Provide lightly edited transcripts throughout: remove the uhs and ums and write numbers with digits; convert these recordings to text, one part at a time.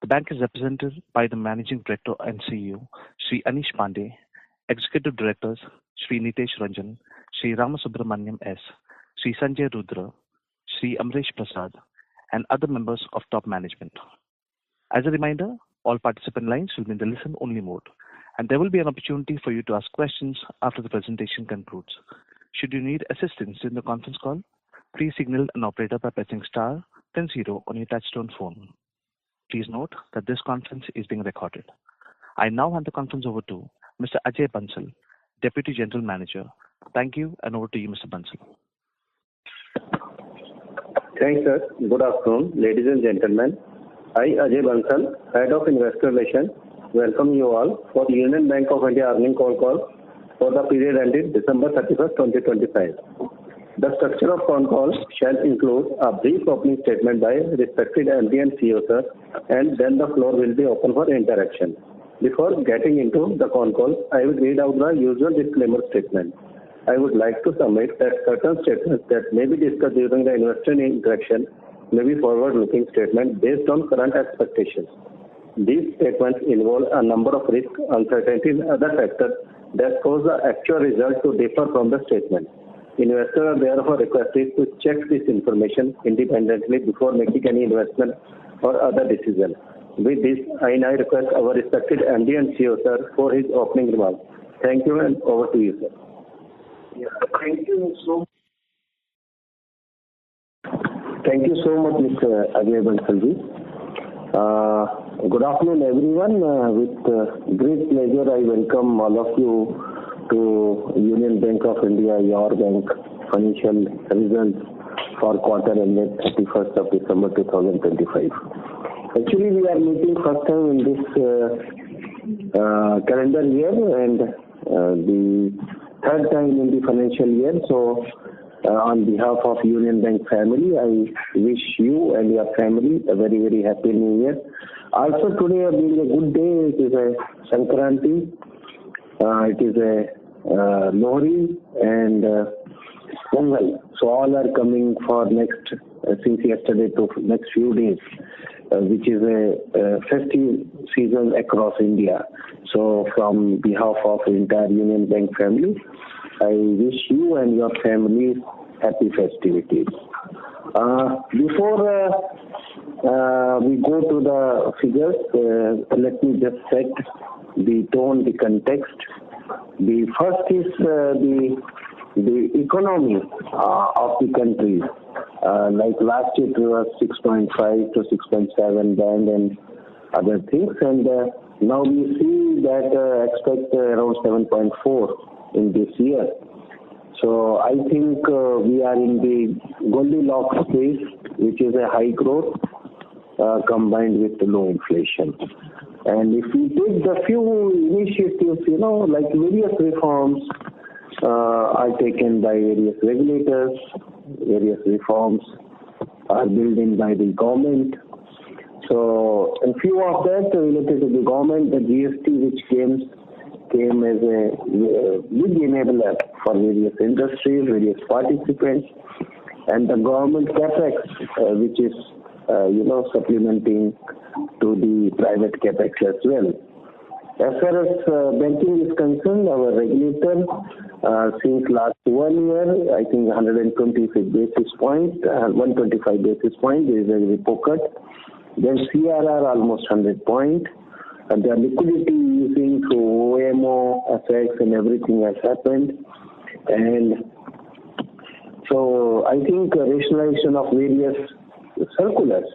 bank is represented by the Managing Director and CEO, Sri Anish Pandey, Executive Directors, Sri Nitesh Ranjan, Sri Ramasubramaniam S., Sri Sanjay Rudra, Sri Amresh Prasad, and other members of top management. As a reminder, all participant lines will be in the listen-only mode, and there will be an opportunity for you to ask questions after the presentation concludes. Should you need assistance in the conference call, please signal an operator by pressing star, then 0 on your touchtone phone. Please note that this conference is being recorded. I now hand the conference over to Mr. Ajay Bansal, Deputy General Manager. Thank you, and over to you, Mr. Bansal. Thanks, sir. Good afternoon, ladies and gentlemen. I, Ajay Bansal, Head of Investor Relations, welcome you all for the Union Bank of India earnings call for the period ended December 31st, 2025. The structure of Concall shall include a brief opening statement by respected MD and CEO, sir, and then the floor will be open for interaction. Before getting into the Concall, I will read out the usual disclaimer statement. I would like to submit that certain statements that may be discussed during the investor interaction may be forward-looking statements based on current expectations. These statements involve a number of risks, uncertainties, and other factors that cause the actual result to differ from the statement. Investors are therefore requested to check this information independently before making any investment or other decision. With this, I now request our respected MD and CEO, sir, for his opening remarks. Thank you, and over to you, sir. Thank you so much, Mr. Ajay Bansalji. Good afternoon, everyone. With great pleasure, I welcome all of you to Union Bank of India, your bank, financial results for quarter ended 31st of December 2025. Actually, we are meeting first time in this calendar year and the third time in the financial year. So, on behalf of Union Bank family, I wish you and your family a very, very happy New Year. Also, today being a good day, it is a Sankranti, it is a Lohri and Pongal. So, all are coming for next, since yesterday to next few days, which is a festive season across India. So, from behalf of the entire Union Bank family, I wish you and your family happy festivities. Before we go to the figures, let me just set the tone, the context. The first is the economy of the country. Like last year it was 6.5 to 6.7 band and other things, and now we see that expect around 7.4 in this year. So I think we are in the Goldilocks phase, which is a high growth combined with low inflation. And if we take the few initiatives, like various reforms are taken by various regulators, various reforms are built in by the government. So a few of that related to the government, the GST which came as a big enabler for various industries, various participants, and the government capex, which is supplementing to the private capex as well. As far as banking is concerned, our regulator since last 1 year, I think 125 basis points, is a repo cut. Then CRR almost 100 points. And the liquidity easing through OMO effects and everything has happened. And so I think rationalization of various circulars.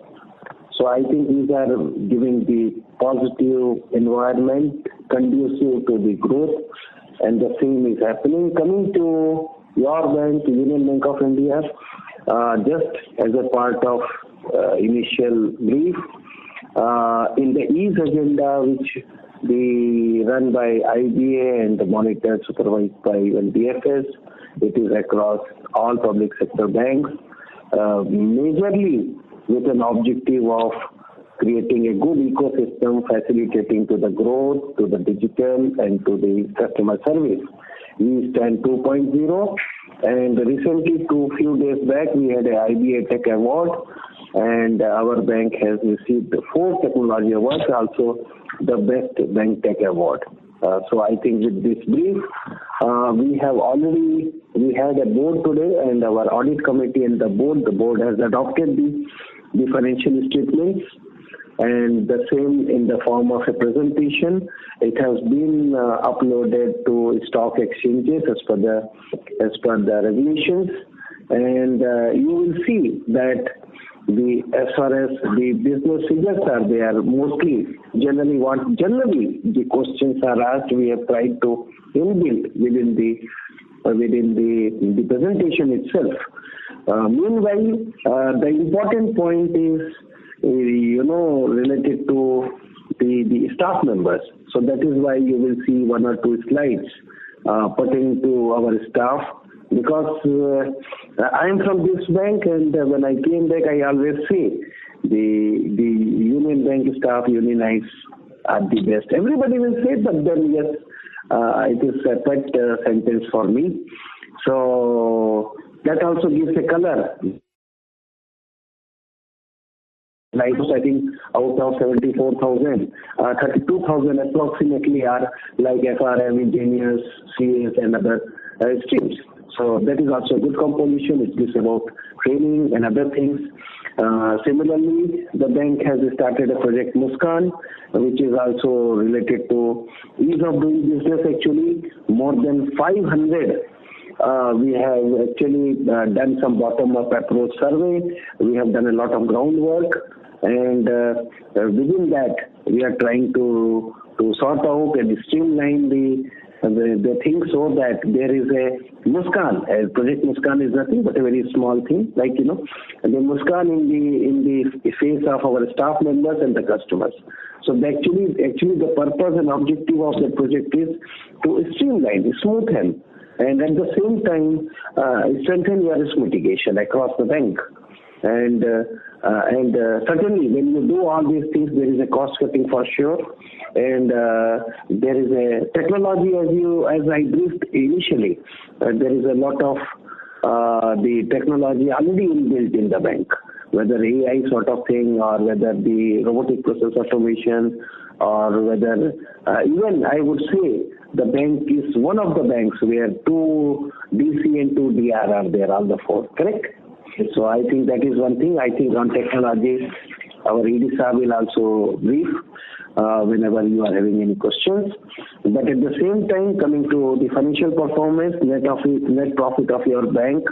So I think these are giving the positive environment conducive to the growth, and the same is happening. Coming to your bank, Union Bank of India, just as a part of initial brief, in the EASE agenda, which the run by IBA and monitored, supervised by LBFS, it is across all public sector banks, majorly with an objective of creating a good ecosystem, facilitating to the growth, to the digital, and to the customer service. We stand 2.0, and recently, few days back, we had a IBA Tech Award and our bank has received 4 technology awards, also the Best Bank Tech Award. So I think with this brief, we had a board today, and our audit committee and the board has adopted the financial statements, and the same in the form of a presentation. It has been uploaded to stock exchanges as per the regulations, and you will see that as far as the business figures are there, mostly generally the questions are asked, we have tried to inbuild within the presentation itself. Meanwhile, the important point is related to the staff members. So that is why you will see 1 or 2 slides pertaining to our staff, because I am from this bank, and when I came back, I always say the Union Bank staff, unionized, are the best. Everybody will say, but then yes, it is a pet sentence for me. So that also gives a color. Like I think out of 74,000, 32,000 approximately are like FRM, engineers, CAs, and other streams. So that is also a good composition. It is about training and other things. Similarly, the bank has started a project Muskan, which is also related to ease of doing business. Actually, more than 500. We have actually done some bottom-up approach survey. We have done a lot of groundwork, and within that, we are trying to sort out and streamline the things so that there is a Muskan. Project Muskan is nothing but a very small thing, the Muskan in the face of our staff members and the customers. So actually the purpose and objective of the project is to streamline, smoothen, and at the same time strengthen your risk mitigation across the bank. And certainly when you do all these things, there is a cost cutting for sure, and there is a technology as I briefed initially. There is a lot of the technology already inbuilt in the bank, whether AI sort of thing, or whether the robotic process automation, or whether even I would say the bank is one of the banks where 2 DC and 2 DR are there, all the 4, correct? So I think that is one thing. I think on technology, our ED will also brief whenever you are having any questions. But at the same time, coming to the financial performance, net profit of your bank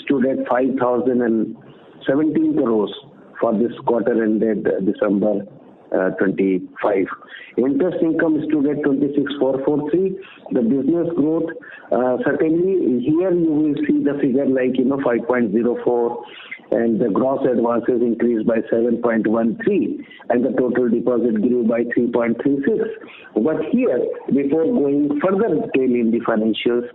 stood at 5,017 crores for this quarter ended December 25. Interest income stood at 26,443. The business growth, certainly here you will see the figure 5.04, and the gross advances increased by 7.13, and the total deposit grew by 3.36. But here, before going further detail in the financials,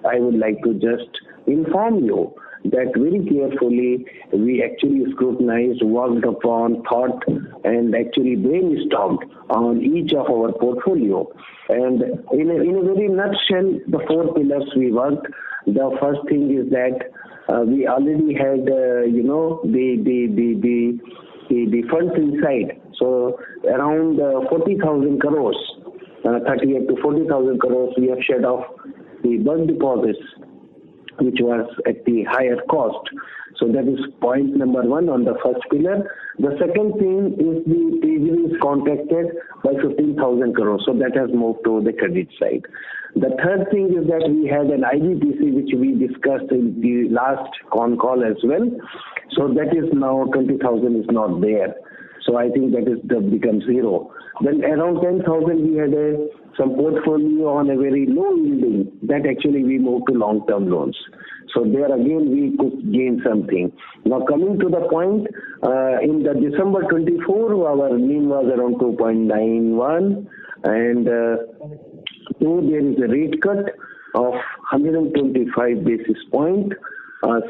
I would like to just inform you that very carefully we actually scrutinized, worked upon, thought, and actually brainstormed on each of our portfolio. And in a very nutshell, the 4 pillars we worked. The first thing is that we already had, the funds inside. So around 40,000 crores, 38 to 40,000 crores, we have shed off the bulk deposits, which was at the higher cost. So that is point number 1 on the first pillar. The second thing is the treasury is contracted by 15,000 crores. So that has moved to the credit side. The third thing is that we had an IBPC, which we discussed in the last Concall as well. So that is now 20,000 is not there. So I think that becomes 0. Then around 10,000 we had some portfolio on a very low yielding, that actually we moved to long-term loans. So there again we could gain something. Now coming to the point, in the December 24, our NIM was around 2.91, and though there is a rate cut of 125 basis point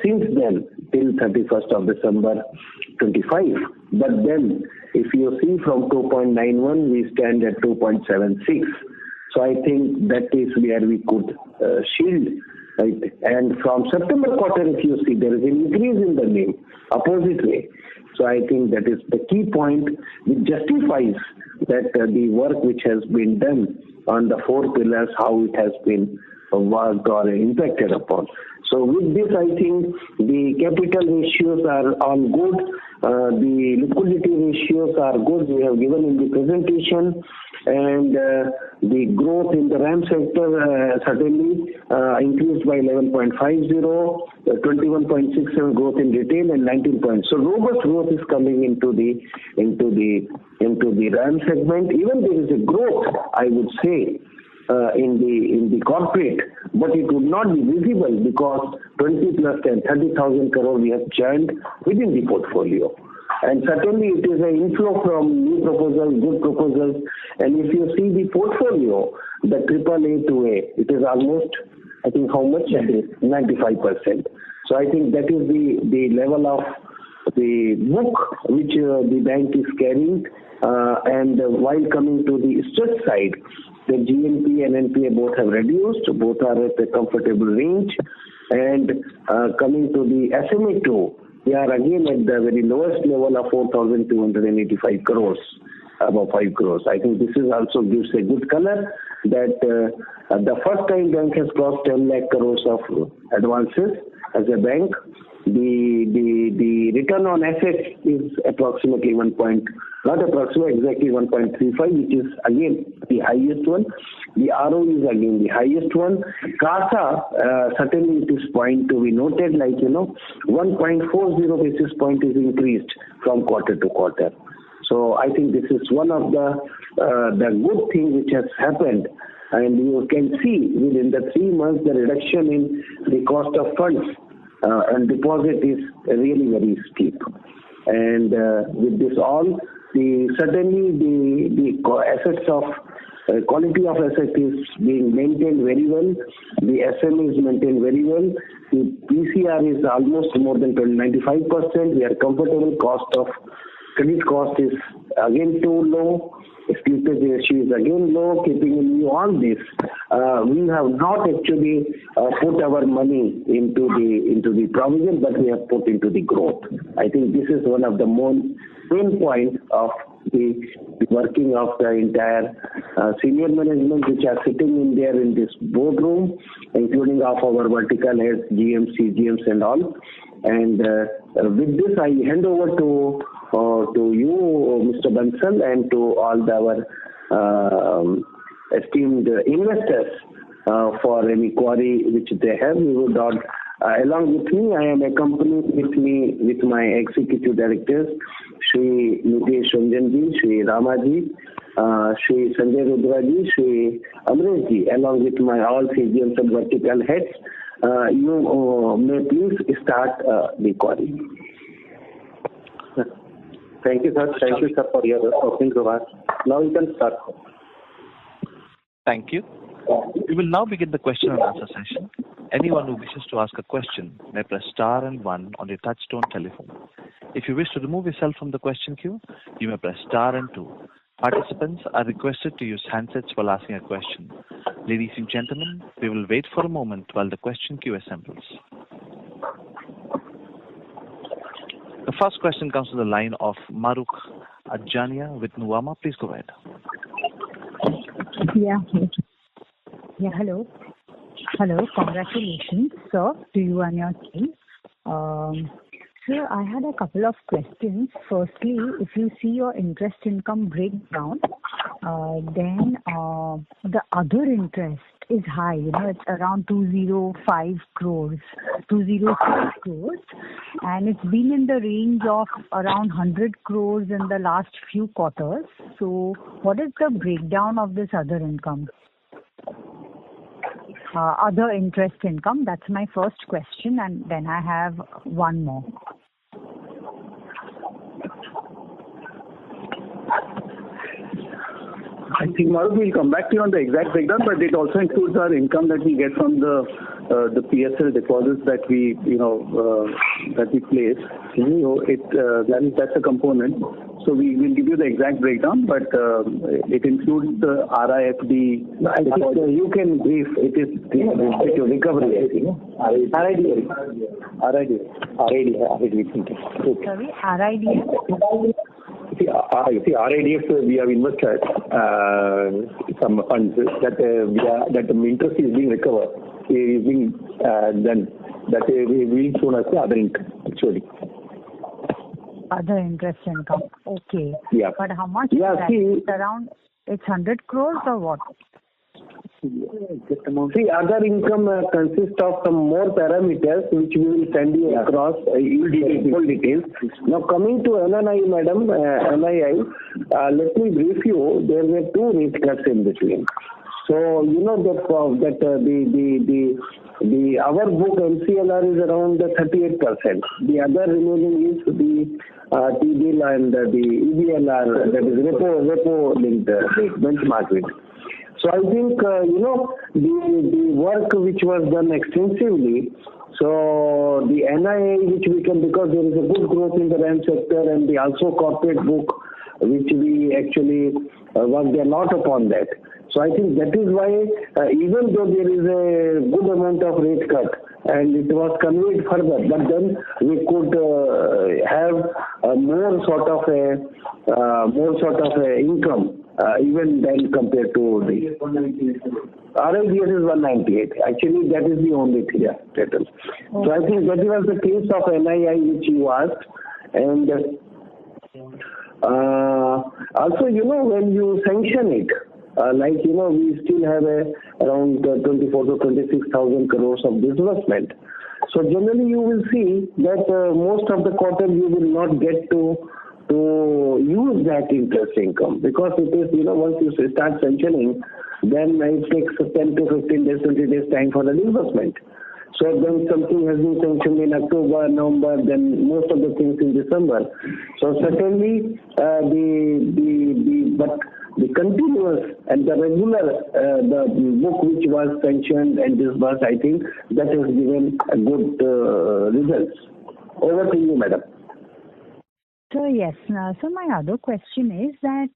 since then till 31st of December 25. But then if you see from 2.91 we stand at 2.76. So I think that is where we could shield Right? And from September quarter, if you see, there is an increase in the NIM, opposite way. So I think that is the key point which justifies that the work which has been done on the four pillars, how it has been worked or impacted upon. So with this, I think the capital ratios are all good. The liquidity ratios are good. We have given in the presentation. And the growth in the RAM sector certainly increased by 11.50, 21.67 growth in retail and 19 points. So robust growth is coming into the RAM segment. Even there is a growth, I would say, in the corporate, but it would not be visible because 20 plus 10, 30,000 crore we have churned within the portfolio. And certainly it is an inflow from new proposals, good proposals. And if you see the portfolio, the AAA to A, it is almost, I think how much? 95%. So I think that is the level of the book which the bank is carrying. And while coming to the stress side, the GNP and NPA both have reduced, both are at a comfortable range. And coming to the SMA2, we are again at the very lowest level of 4,285 crores, above 5 crores. I think this is also gives a good color that the first time bank has crossed 10 lakh crores of advances as a bank. The return on assets is approximately exactly 1.35, which is again the highest one. The ROE is again the highest one. CASA, certainly it is point to be noted, 1.40 basis point is increased from quarter to quarter. So I think this is one of the good thing which has happened. And you can see within the 3 months the reduction in the cost of funds and deposit is really very steep. And with this all, certainly the assets of quality of asset is being maintained very well. The SM is maintained very well. The PCR is almost more than 95%. We are comfortable. Credit cost is again too low. Slippage ratio is again low. Keeping in view all this, we have not actually put our money into the provision, but we have put into the growth. I think this is one of the main point of the working of the entire senior management which are sitting in there in this boardroom, including of our vertical heads, GMs and all. And with this, I hand over to you, Mr. Bansal, and to all our esteemed investors for any query which they have. We would not. Along with me, I am accompanied with my executive directors, Shri Nitesh Ranjanji, Shri Ramaji, Shri Sanjay Rudraji, Shri Amreshji, along with my all CGMs and vertical heads. You may please start the query. Thank you, sir. Thank you, sir, for your opening remarks. Now you can start. Thank you. We will now begin the question and answer session. Anyone who wishes to ask a question may press star and 1 on your touchtone telephone. If you wish to remove yourself from the question queue, you may press star and 2. Participants are requested to use handsets while asking a question. Ladies and gentlemen, we will wait for a moment while the question queue assembles. The first question comes to the line of Maruk Adjania with Nuvama. Please go ahead. Yeah, hello. Hello, congratulations, sir, to you and your team. Sir, I had a couple of questions. Firstly, if you see your interest income breakdown, then the other interest is high. It's around 206 crores, and it's been in the range of around 100 crores in the last few quarters. So, what is the breakdown of this other income? Other interest income. That's my first question, and then I have one more. I think Maruk will come back to you on the exact breakdown, but it also includes our income that we get from the PSL deposits that we place. That's a component. so we will give you the exact breakdown, but it includes the RIFD. I think you can brief. It is the recovery, I think. RID. Sorry, RIDF? See, RIDF, we have invested some funds that the interest is being recovered, is being done. That we will shown as the other income, actually. Other interest income. Okay. Yeah. But how much Yeah, is that? It's around, it's 100 crores or what? See, other income consists of some more parameters which we will send you across full details. Now coming to NNI, madam, NII, let me brief you. There were two rate cuts in between. So you know that our book MCLR is around 38%. The other remaining is the T-bill and the EBLR, that is repo linked benchmark rate. So I think the work which was done extensively. So the NII which we can, because there is a good growth in the RAM sector and the also corporate book which we actually worked a lot upon that. So I think that is why even though there is a good amount of rate cut and it was conveyed further, but then we could have more sort of a income even then compared to the RIDS is 198. Actually, that is the only thing. Yeah, total. So I think that was the case of NII which you asked, and also when you sanction it. We still have around 24 to 26,000 crores of disbursement. So generally you will see that most of the quarter you will not get to use that interest income, because it is, once you start sanctioning, then it takes 10 to 15 days, 20 days time for the disbursement. So then something has been sanctioned in October, November, then most of the things in December. So certainly but the continuous and the regular the book which was sanctioned and disbursed, I think that has given a good results. Over to you, madam. So yes. So my other question is that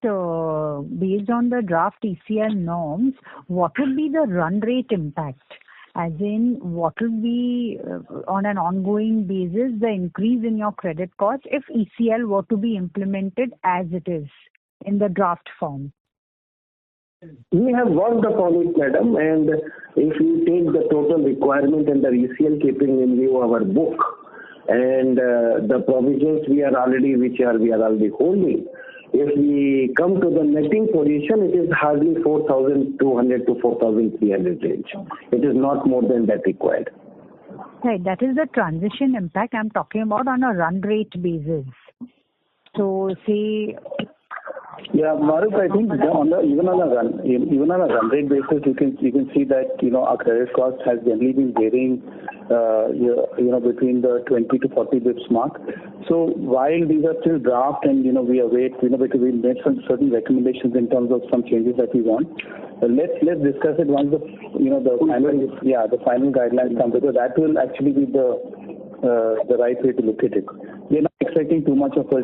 based on the draft ECL norms, what would be the run rate impact? As in, what will be on an ongoing basis the increase in your credit cost if ECL were to be implemented as it is in the draft form? We have worked upon it, madam, and if we take the total requirement and the ECL keeping in view our book and the provisions we are already holding, if we come to the netting position, it is hardly 4,200 to 4,300 range. It is not more than that required. Right, that is the transition impact I'm talking about on a run rate basis. So say... Yeah, Maruf, I think even on a run rate basis, you can see that our credit cost has generally been varying between the 20 to 40 bips mark. So while these are still draft and we await because we made some certain recommendations in terms of some changes that we want. Let's discuss it once the final guidelines come, because that will actually be the right way to look at it. We're not expecting too much of a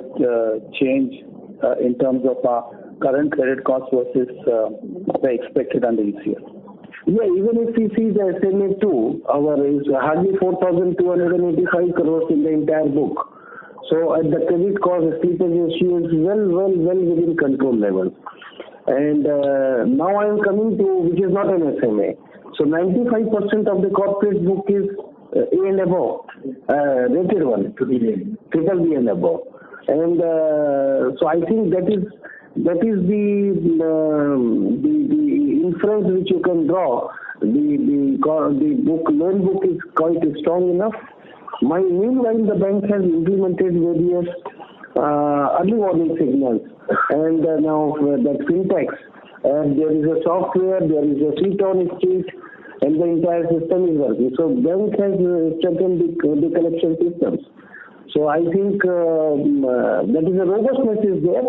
change in terms of our current credit cost versus the expected under ECL. Yeah, even if we see the SMA2, our is hardly 4,285 crores in the entire book. So at the credit cost, slippage ratio is well within control level. And now I am coming to, which is not an SMA. So 95% of the corporate book is A and above, rated one, triple B and above. And so I think that is the inference which you can draw. The loan book is quite strong enough. Meanwhile, the bank has implemented various early warning signals, and now that fintechs. There is a software, there is a seat on exchange, and the entire system is working. So bank has strengthened the collection systems. So I think that is a robustness is there.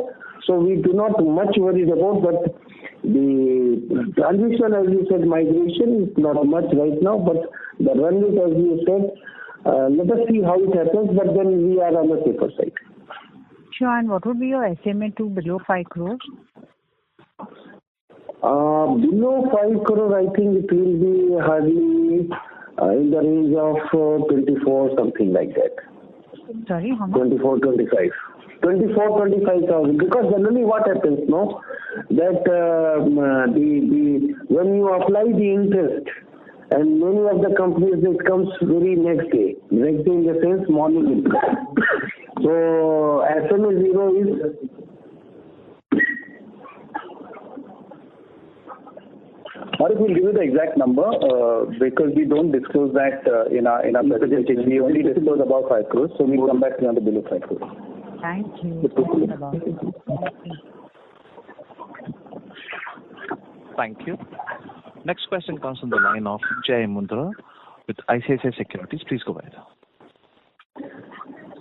So we do not much worried about, but the transition, as you said, migration is not much right now, but the run rate, as you said, let us see how it happens, but then we are on the safer side. ratio and what would be your SMA to below 5 crores? Below 5 crore, I think it will be hardly in the range of 24, something like that. Sorry, how much? 24, 25. 25,000. Because generally what happens, no, that when you apply the interest, and many of the companies, it comes very next day. Next day in the sense morning interest. So SMA 0 is. Marik will give you the exact number because we don't disclose that in our presentation. We only disclose about 5 crores, so we'll come back to you on the below 5 crores. Thank you. Thank you. Next question comes from the line of Jay Mundra with ICICI Securities. Please go ahead.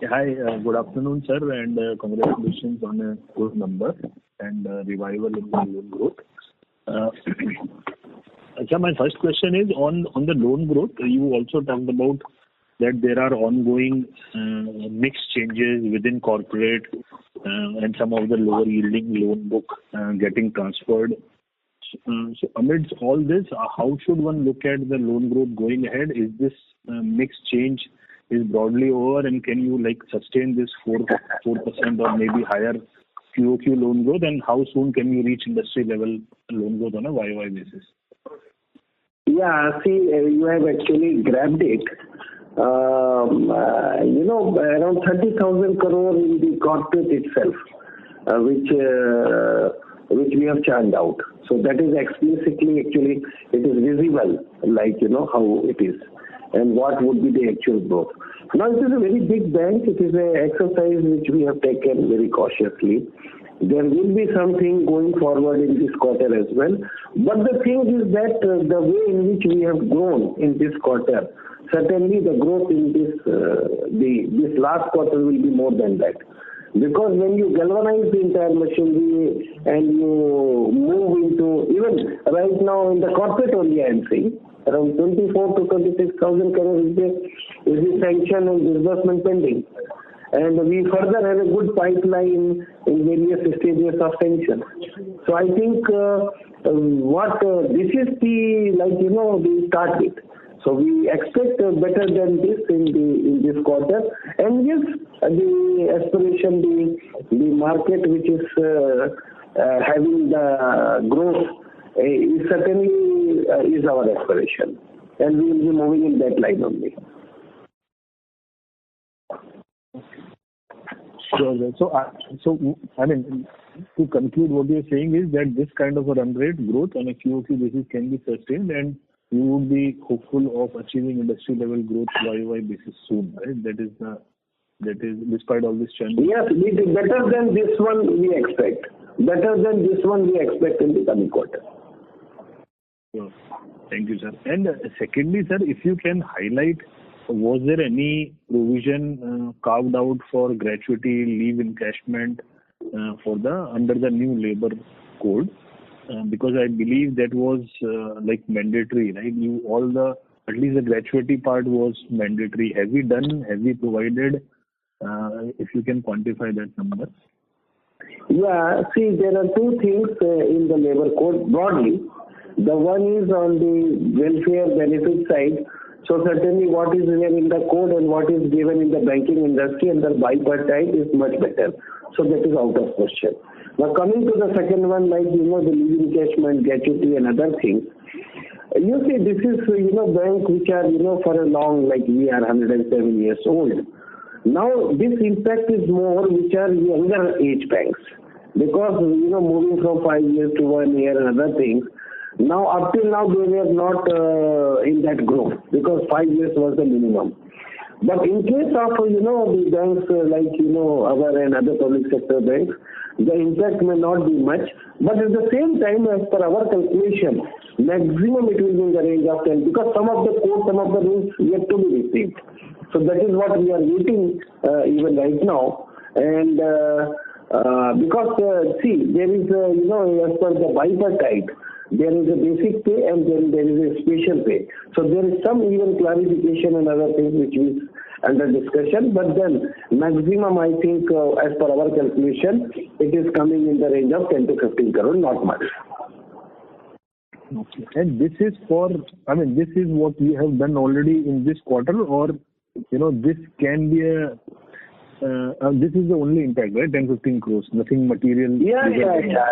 Hi, good afternoon, sir, and congratulations on a good number and revival in the loan growth. So my first question is on the loan growth. You also talked about that there are ongoing mix changes within corporate and some of the lower yielding loan book getting transferred. So amidst all this, how should one look at the loan growth going ahead? Is this mix change is broadly over, and can you sustain this 4% or maybe higher QOQ loan growth, and how soon can you reach industry level loan growth on a YOY basis? Yeah, see, you have actually grabbed it. Around 30,000 crore in the corporate itself, which we have churned out. So that is explicitly, actually, it is visible, how it is and what would be the actual growth. Now, it is a very big bank. It is an exercise which we have taken very cautiously. There will be something going forward in this quarter as well. But the thing is that the way in which we have grown in this quarter, certainly the growth in this last quarter will be more than that. Because when you galvanize the entire machinery and you move into, even right now in the corporate only I am saying, around 24 to 26,000 crore is the sanction and disbursement pending. And we further have a good pipeline in various stages of sanction. So I think this is the start with. So we expect better than this in this quarter. And yes, the aspiration, the market which is having the growth is certainly is our aspiration. And we will be moving in that line only. Sure. So I mean, to conclude, what you're saying is that this kind of a run rate growth on a QOQ basis can be sustained, and you would be hopeful of achieving industry level growth YOY basis soon, right? That is despite all this challenge. Yes, better than this one we expect. Better than this one we expect in the coming quarter. Sure. Thank you, sir. And secondly, sir, if you can highlight, was there any provision carved out for gratuity, leave encashment under the new labor code? Because I believe that was mandatory, right? At least the gratuity part was mandatory. Have we provided? If you can quantify that number. Yeah, see, there are two things in the labor code broadly. The one is on the welfare benefit side. So certainly what is there in the code and what is given in the banking industry and the bipartite is much better. So that is out of question. Now coming to the second one, the leave encashment, gratuity and other things. You see, this is, bank which are, for a long, we are 107 years old. Now this impact is more which are younger age banks. Because, moving from 5 years to 1 year and other things, now, up till now, they were not in that growth because 5 years was the minimum. But in case of, the banks our and other public sector banks, the impact may not be much. But at the same time, as per our calculation, maximum it will be in the range of 10 because some of the code, some of the rules yet to be received. So that is what we are waiting even right now. And because, there is, as per the bipartite, there is a basic pay and then there is a special pay. So there is some even clarification and other things which is under discussion. But then maximum, I think, as per our calculation, it is coming in the range of 10 to 15 crore, not much. Okay. And this is this is what we have done already in this quarter, or this can be this is the only impact, right? 10-15 crores, nothing material. Yeah.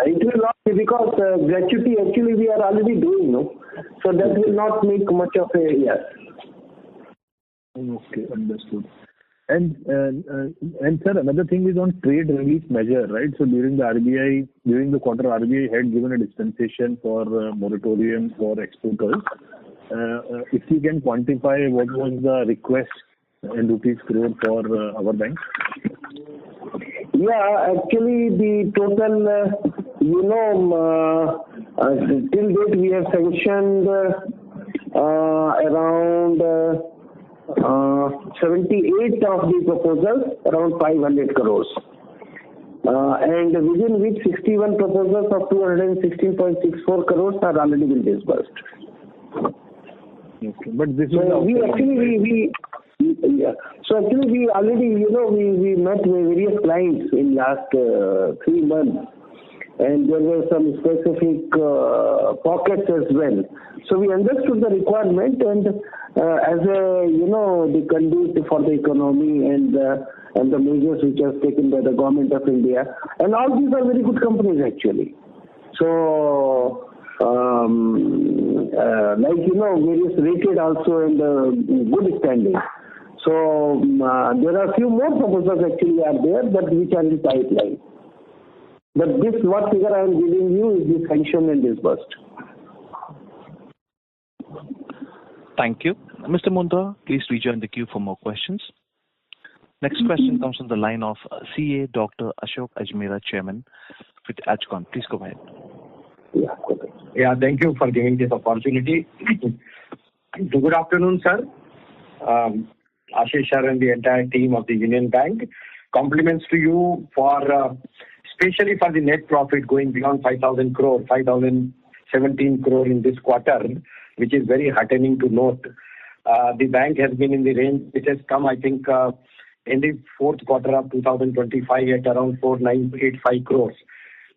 It will not be, because gratuity actually we are already doing, no? So that will not make much of a yes. Okay, understood. And sir, another thing is on trade relief measure, right? So during the quarter, RBI had given a dispensation for moratorium for exporters. If you can quantify what was the request in rupees crore for our bank? Yeah, actually the total, till date we have sanctioned around 78 of the proposals, around 500 crores. And within which 61 proposals of 216.64 crores are already been disbursed. Okay, but this is So actually we already, we met with various clients in last 3 months, and there were some specific pockets as well. So we understood the requirement, and as the conduit for the economy and the measures which are taken by the government of India, and all these are very good companies actually. So various rated also in the good standing. So there are a few more proposals actually are there, but which are in pipeline. But this what figure I am giving you is the sanction and disbursed. Thank you. Mr. Mundra, please rejoin the queue for more questions. Next question comes from the line of CA Dr. Ashok Ajmera, Chairman with Ajcon. Please go ahead. Yeah, thank you for giving this opportunity. Good afternoon, sir. Ashish sir and the entire team of the Union Bank. Compliments to you for, especially for the net profit going beyond 5,000 crore, 5,017 crore in this quarter, which is very heartening to note. The bank has been in the range, which has come, I think, in the fourth quarter of 2025 at around 4,985 crores.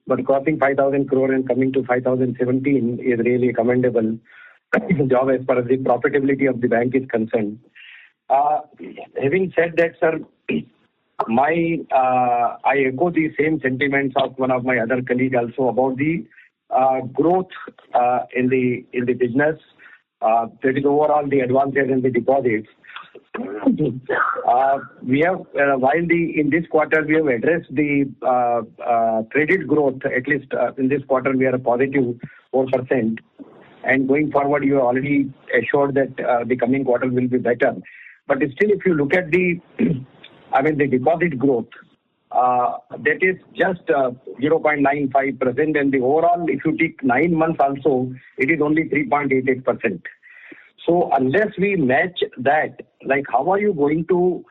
But crossing 5,000 crore and coming to 5,017 is really commendable job as far as the profitability of the bank is concerned. Having said that, sir, I echo the same sentiments of one of my other colleagues also about the growth in the business. That is overall the advances and the deposits. We have in this quarter we have addressed the credit growth. At least in this quarter we are a positive 4%, and going forward you are already assured that the coming quarter will be better. But still, if you look at the deposit growth, that is just 0.95%, and the overall, if you take 9 months also, it is only 3.88%. So unless we match that, like how are you going to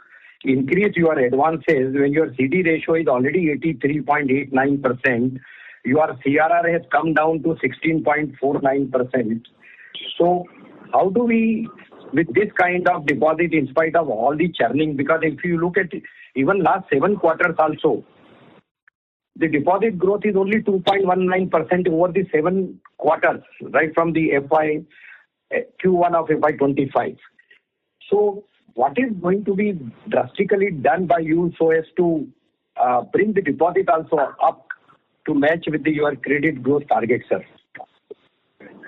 increase your advances when your CD ratio is already 83.89%, your CRR has come down to 16.49%. So how do we, with this kind of deposit in spite of all the churning, because if you look at even last 7 quarters also, the deposit growth is only 2.19% over the 7 quarters, right from the Q1 of FY25. So what is going to be drastically done by you so as to bring the deposit also up to match with your credit growth target, sir?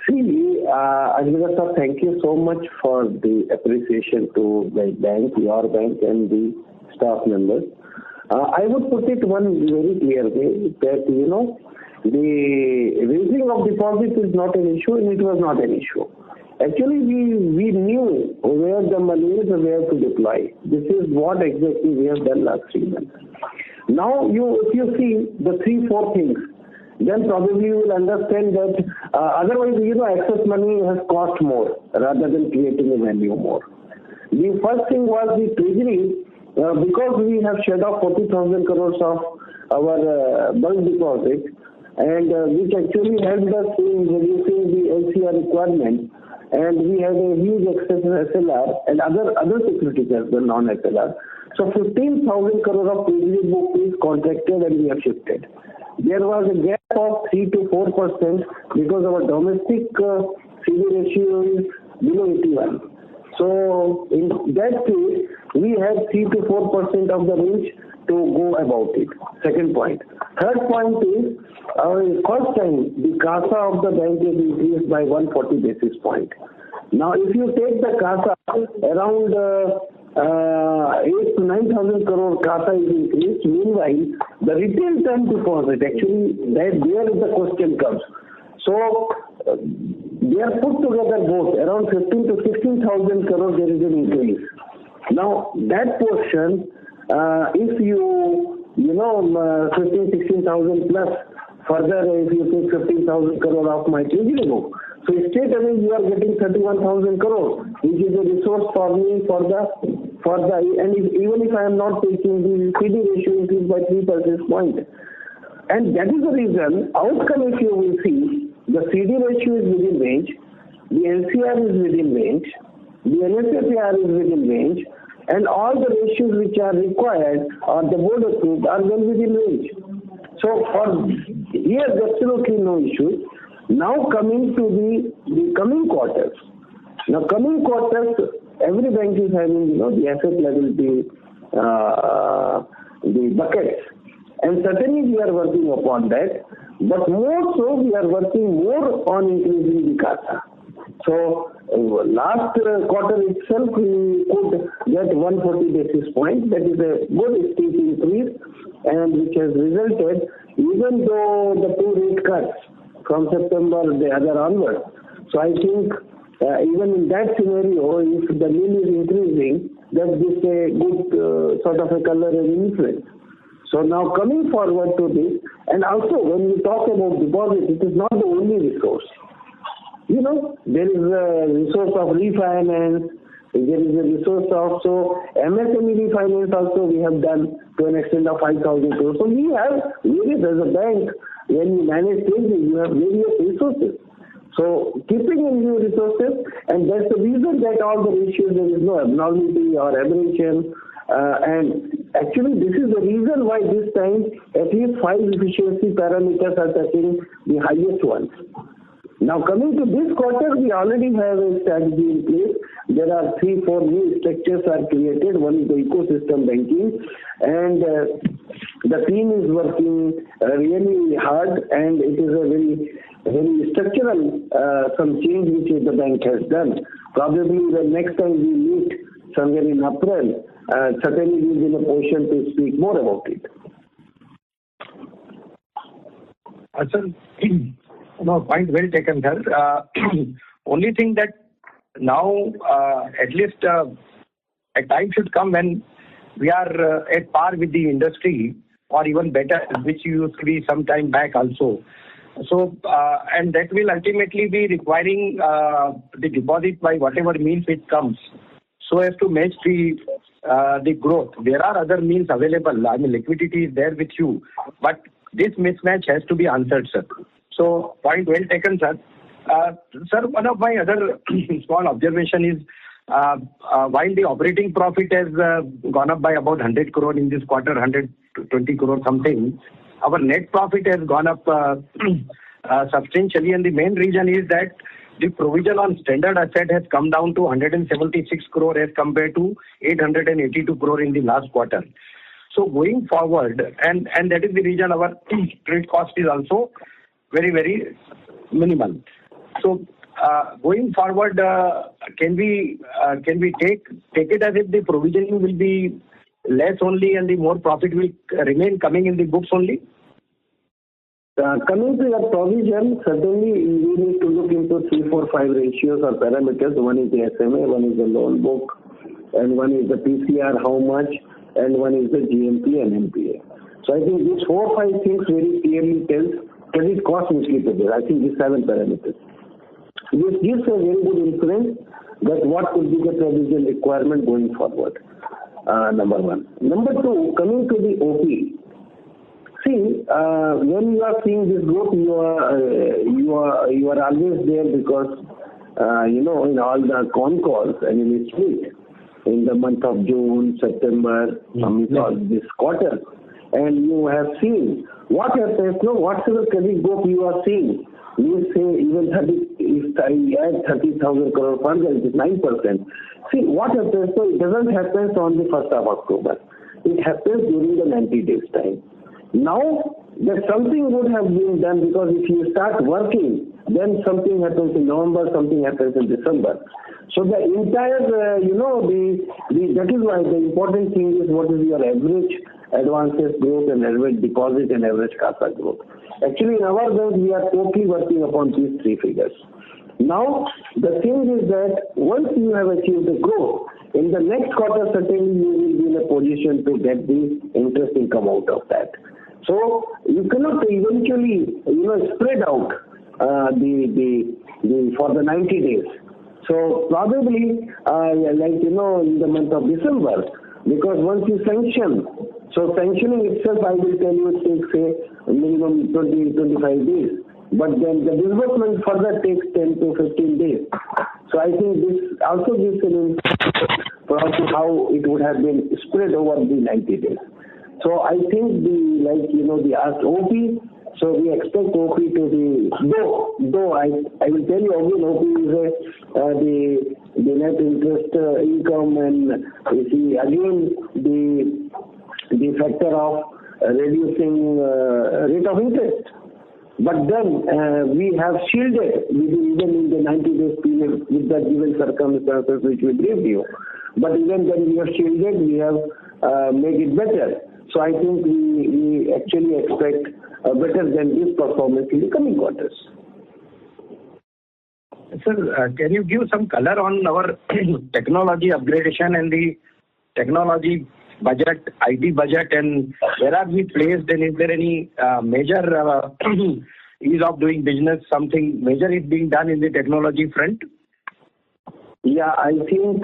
See, Ajmera sir, thank you so much for the appreciation to my bank, your bank, and the staff members. I would put it one very clear way that, the raising of deposit is not an issue, and it was not an issue. Actually, we knew where the money is and where to deploy. This is what exactly we have done last 3 months. Now, if you see the 3-4 things, then probably you will understand that otherwise, excess money has cost more rather than creating a value more. The first thing was the treasury, because we have shed off 40,000 crores of our bulk deposit, and which actually helped us in reducing the LCR requirement. and we had a huge excess in SLR and other securities as well, non-SLR. So 15,000 crore of PDD book is contracted and we have shifted. There was a gap of 3 to 4% because our domestic CD ratio is below 81. So in that case, we have 3 to 4% of the range to go about it. Second point. Third point is, first time the CASA of the bank is increased by 140 basis point. Now, if you take the CASA, around 8 to 9,000 crore CASA is increased. Meanwhile, the retail term deposit, actually, there the question comes. So, they are put together both, around 15 to 16,000 crore, there is an increase. Now, that portion, if you 15, 16,000 plus, further if you take 15,000 crore of my treasury book, so straight away you are getting 31,000 crore, which is a resource for me and even if I am not taking the CD ratio increase by 3 percentage point. And that is the reason, outcome if you will see, the CD ratio is within range, the LCR is within range, the NSFR is within range, and all the ratios which are required or the board approved are well within range. So for here, absolutely no issues. Now coming to the coming quarters. Now coming quarters, every bank is having the asset liability, the buckets, and certainly we are working upon that. But more so, we are working more on increasing the CASA. So last quarter itself, we could get 140 basis points. That is a good steep increase, and which has resulted, even though the 2 rate cuts from September the other onward. So I think even in that scenario, if the NIM is increasing, that gives a good sort of a color and influence. So now coming forward to this, and also when we talk about deposit, it is not the only resource. There is a resource of refinance, there is a resource of, so MSME refinance also we have done to an extent of 5,000 crores. So we have, really as a bank, when you manage things, you have various resources. So keeping in new resources, and that's the reason that all the ratios, there is no abnormality or aberration. And actually, this is the reason why this time at least 5 efficiency parameters are touching the highest ones. Now coming to this quarter, we already have a strategy in place. There are 3-4 new structures are created. One is the ecosystem banking, and the team is working really hard, and it is a very structural some change which the bank has done. Probably the next time we meet somewhere in April, certainly we will be in a position to speak more about it. Sir, no, point well taken, sir. Only thing that now at least a time should come when we are at par with the industry or even better, which used to be some time back also. So, and that will ultimately be requiring the deposit by whatever means it comes, so as to match the growth. There are other means available. I mean, liquidity is there with you, but this mismatch has to be answered, sir. So, point well taken, sir. Sir, one of my other small observation is, while the operating profit has gone up by about 100 crore in this quarter, 120 crore something, our net profit has gone up substantially, and the main reason is that the provision on standard asset has come down to 176 crore as compared to 882 crore in the last quarter. So going forward, and that is the reason our credit cost is also very, very minimal. So going forward, can we take it as if the provisioning will be less only and the more profit will remain coming in the books only? Coming to your provision, certainly we need to look into 3, 4, 5 ratios or parameters. One is the SMA, one is the loan book, and one is the PCR, how much, and one is the GMP and NPA. So I think these 4, 5 things very clearly tells credit cost misleadable. I think these 7 parameters. This gives a very good influence that what could be the provision requirement going forward. Number 1. Number 2, coming to the OP. See, when you are seeing this growth, you are always there because in all the con calls and in its week in the month of June, September, this quarter. And you have seen what happens, whatever credit growth you are seeing, you say even if I add 30,000 crore further, it is 9%. See, what happens, so it doesn't happen on the 1st of October. It happens during the 90 days time. Now, that something would have been done, because if you start working, then something happens in November, something happens in December. So the entire, that is why the important thing is what is your average advances growth and average deposit and average CASA growth. Actually, in our bank, we are totally working upon these three figures. Now, the thing is that once you have achieved the growth, in the next quarter, certainly you will be in a position to get the interest income out of that. So you cannot eventually, spread out for the 90 days. So probably, in the month of December, because once you sanction, so sanctioning itself, I will tell you, it takes a minimum 20-25 days. But then the disbursement further takes 10 to 15 days. So I think this also gives an insight for how it would have been spread over the 90 days. So I think the asked OP, so we expect OP to be, though I will tell you again, OP is the net interest income, and you see again the factor of reducing rate of interest. But then we have shielded even in the 90 days period with the given circumstances which we briefed you. But even then we have shielded, we have made it better. So I think we actually expect better than this performance in the coming quarters. Sir, can you give some color on our technology upgradation and the technology budget, IT budget, and where are we placed, and is there any major ease of doing business, something major is being done in the technology front? Yeah, I think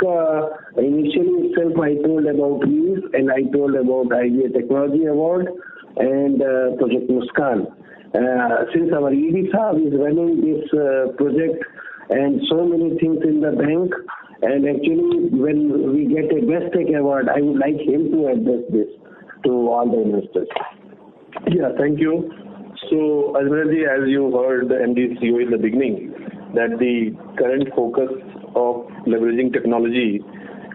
initially itself I told about ease, and I told about IBA Technology Award and Project Muskan. Since our ED Saab is running this project and so many things in the bank, and actually when we get a Best Tech Award, I would like him to address this to all the investors. Yeah, thank you. So, Ajmerji, as you heard the MD CEO in the beginning, that the current focus of leveraging technology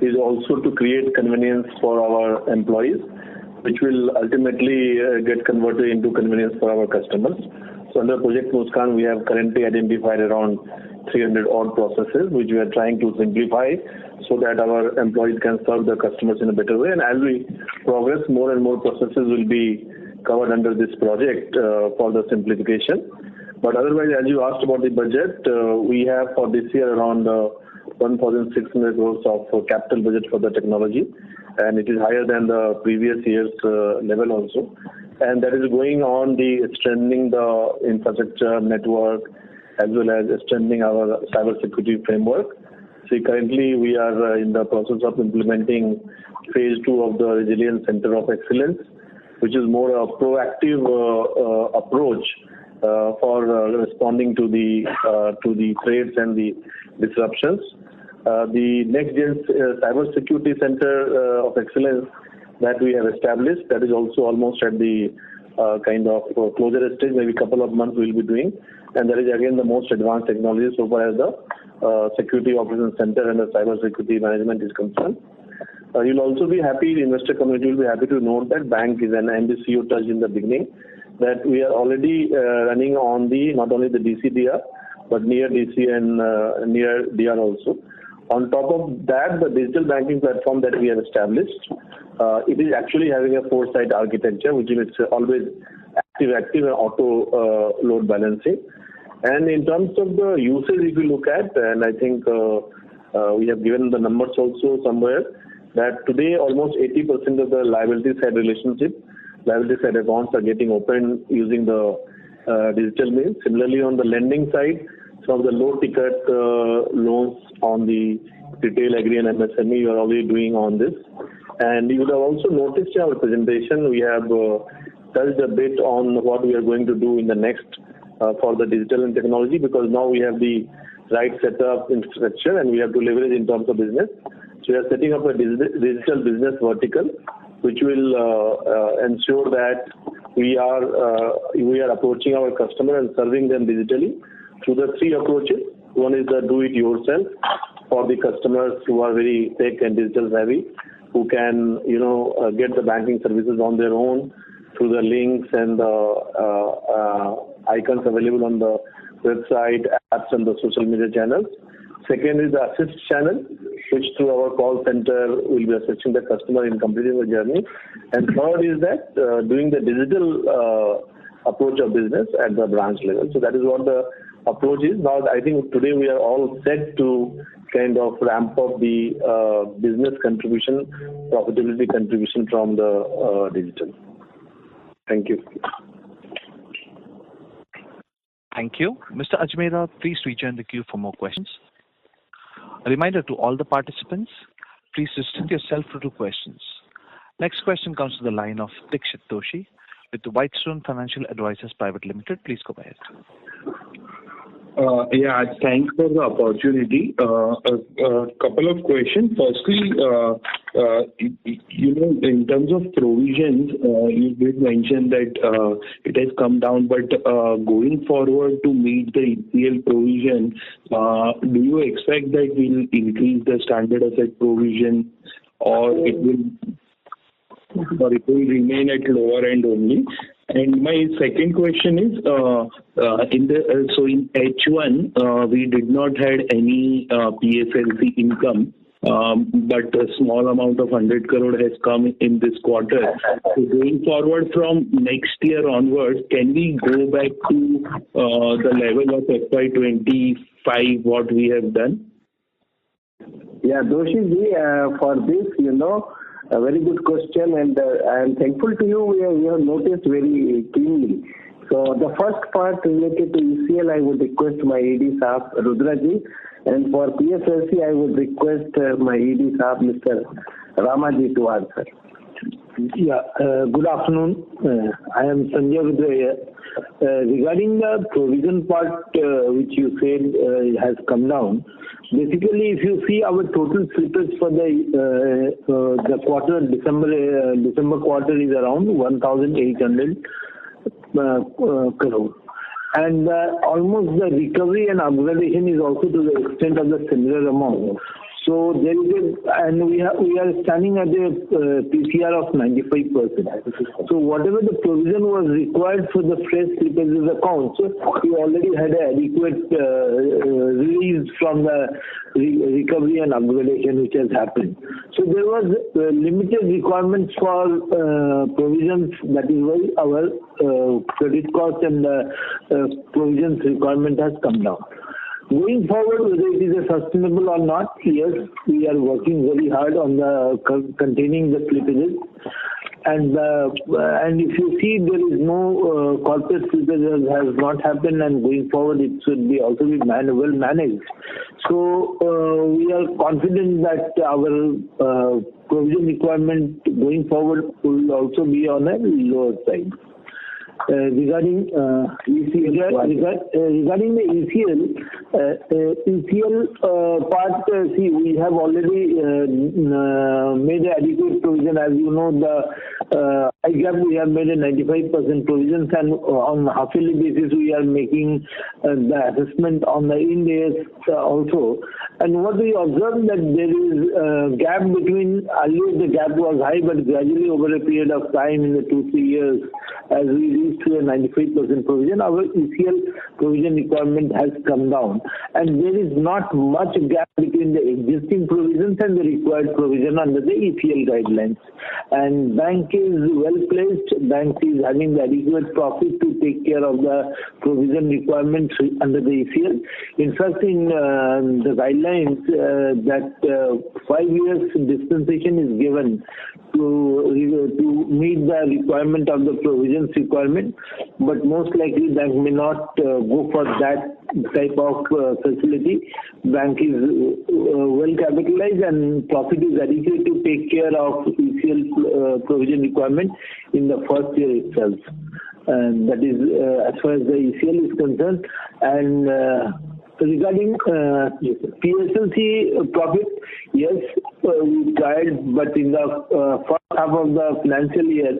is also to create convenience for our employees, which will ultimately get converted into convenience for our customers. So under Project Muskan, we have currently identified around 300 odd processes, which we are trying to simplify so that our employees can serve the customers in a better way. And as we progress, more and more processes will be covered under this project for the simplification. But otherwise, as you asked about the budget, we have for this year around 1,600 crores of capital budget for the technology, and it is higher than the previous year's level also. And that is going on the strengthening the infrastructure network as well as strengthening our cybersecurity framework. See, currently we are in the process of implementing phase 2 of the Resilience Center of Excellence, which is more a proactive approach for responding to the threats and the disruptions. The next gen cybersecurity center of excellence that we have established, that is also almost at the kind of closure stage, maybe a couple of months we'll be doing, and that is again the most advanced technology so far as the security operations center and the cybersecurity management is concerned. You'll also be happy, the investor community will be happy to note that bank is an MDCU touched in the beginning, that we are already running on the not only the DCDR but near DC and near DR also. On top of that, the digital banking platform that we have established, it is actually having a four-site architecture, which is always active and auto load balancing. And in terms of the usage, if you look at, and I think we have given the numbers also somewhere, that today almost 80% of the liability side accounts are getting opened using the digital means. Similarly, on the lending side, some of the low ticket loans on the retail, agri and MSME you are already doing on this. And you would have also noticed in our presentation, we have touched a bit on what we are going to do in the next for the digital and technology, because now we have the right setup, infrastructure, and we have to leverage in terms of business. So we are setting up a digital business vertical, which will ensure that we are approaching our customer and serving them digitally through the three approaches. One is the do-it-yourself for the customers who are very tech and digital savvy, who can get the banking services on their own through the links and the icons available on the website, apps, and the social media channels. Second is the assist channel, which through our call center will be assisting the customer in completing the journey. And third is that doing the digital approach of business at the branch level. So that is what the approach is. Now, I think today we are all set to kind of ramp up the business contribution, profitability contribution from the digital. Thank you. Thank you. Mr. Ajmera, please rejoin the queue for more questions. A reminder to all the participants, please restrict yourself to 2 questions. Next question comes to the line of Dixit Doshi with Whitestone Financial Advisors Private Limited. Please go ahead. Thanks for the opportunity. A couple of questions. Firstly, in terms of provisions, you did mention that it has come down, but going forward to meet the ECL provision, do you expect that we'll increase the standard asset provision, or it will remain at lower end only? And my second question is, in H1, we did not had any PSLC income, but a small amount of 100 crore has come in this quarter. So going forward from next year onwards, can we go back to the level of FY25 what we have done? Yeah, Doshi, for this, a very good question, and I am thankful to you. We have noticed very keenly. So the first part related to ECL, I would request my ED Saab Rudraji, and for PSLC, I would request my ED Saab Mr. Ramaji to answer. Yeah, good afternoon. I am Sanjay Rudra here. Regarding the provision part, which you said has come down, basically, if you see our total slippage for the quarter, December quarter is around 1,800 crore. And almost the recovery and upgradation is also to the extent of the similar amount. So there is we are standing at a PCR of 95%. So whatever the provision was required for the fresh slippages accounts, we already had an adequate release from the recovery and upgradation which has happened. So there was limited requirements for provisions. That is why our credit cost and provisions requirement has come down. Going forward, whether it is sustainable or not, yes, we are working very hard on containing the slippages. And if you see, there is no corporate slippages has not happened, and going forward, it should be also be well managed. So we are confident that our provision requirement going forward will also be on a lower side. Regarding the ECL part, we have already made an adequate provision. As you know, the IGAP, we have made a 95% provisions, and on a half-yearly basis, we are making the assessment on the Ind AS also. And what we observed that there is a gap between, earlier the gap was high, but gradually over a period of time in the 2-3 years, as we reached to a 95% provision, our ECL provision requirement has come down. And there is not much gap between the existing provisions and the required provision under the ECL guidelines. And bank is well placed. Bank is having the adequate profit to take care of the provision requirements under the ECL. In fact, in the guidelines, that 5 years dispensation is given to meet the requirement of the provisions requirement, but most likely bank may not go for that type of facility. Bank is well capitalized and profit is adequate to take care of ECL provision requirement in the first year itself. And that is as far as the ECL is concerned. And Regarding PSLC profit, yes, we tried, but in the first half of the financial year,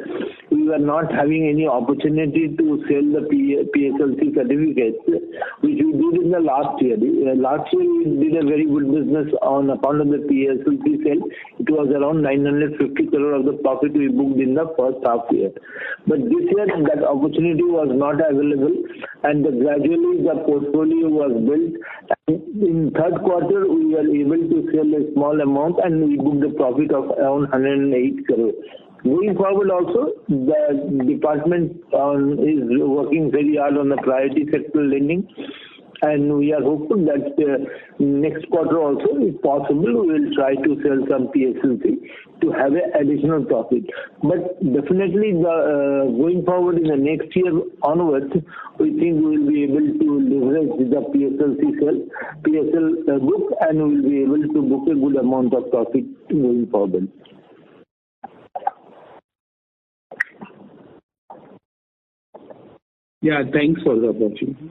we were not having any opportunity to sell the PSLC certificates, which we did in the last year. Last year, we did a very good business on account of the PSLC sale. It was around 950 crore of the profit we booked in the first half year. But this year, that opportunity was not available, and gradually the portfolio was built. And in third quarter, we were able to sell a small amount, and we booked a profit of around 108 crore. Going forward also, the department is working very hard on the priority sector lending, and we are hopeful that next quarter also, if possible, we will try to sell some PSLC to have an additional profit. But definitely, going forward in the next year onwards, we think we will be able to leverage the PSL book, and we will be able to book a good amount of profit going forward. Yeah, thanks for the opportunity.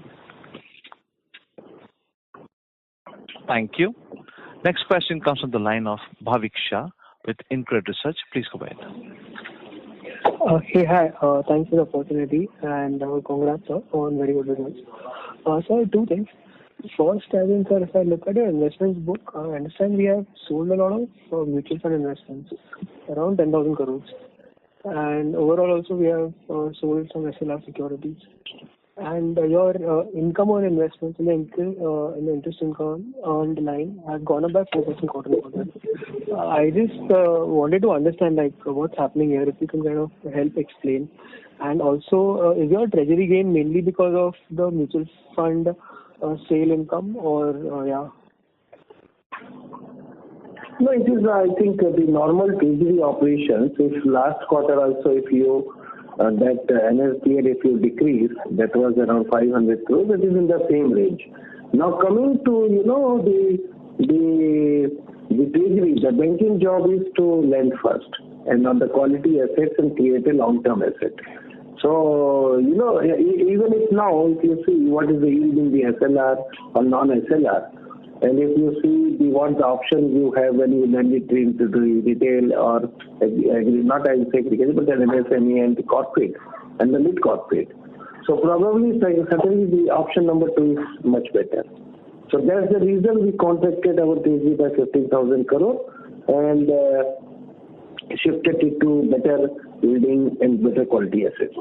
Thank you. Next question comes from the line of Bhavik Shah with InCred Research. Please go ahead. Hey, hi. Thanks for the opportunity and congrats, sir, on very good results. Sir, two things. First, sir, if I look at your investments book, I understand we have sold a lot of mutual fund investments, around 10,000 crores. And overall also we have sold some SLR securities. And your income on investments in the interest income on the line has gone up by 4% quarter-on-quarter. I just wanted to understand what's happening here, if you can kind of help explain. And also, is your treasury gain mainly because of the mutual fund sale income or yeah? No, it is, I think, the normal treasury operations. If last quarter also, if you, that NSDL, if you decrease, that was around 500 crores, it is in the same range. Now coming to, the treasury, the banking job is to lend first and on the quality assets and create a long-term asset. So, even if now, if you see what is the yield in the SLR or non-SLR, and if you see what the options you have when you lend it into the retail or not I say retail, but an MSME and the corporate and the mid-corporate. So probably, certainly the option number 2 is much better. So that's the reason we contracted our treasury by 15,000 crore and shifted it to better yielding and better quality assets.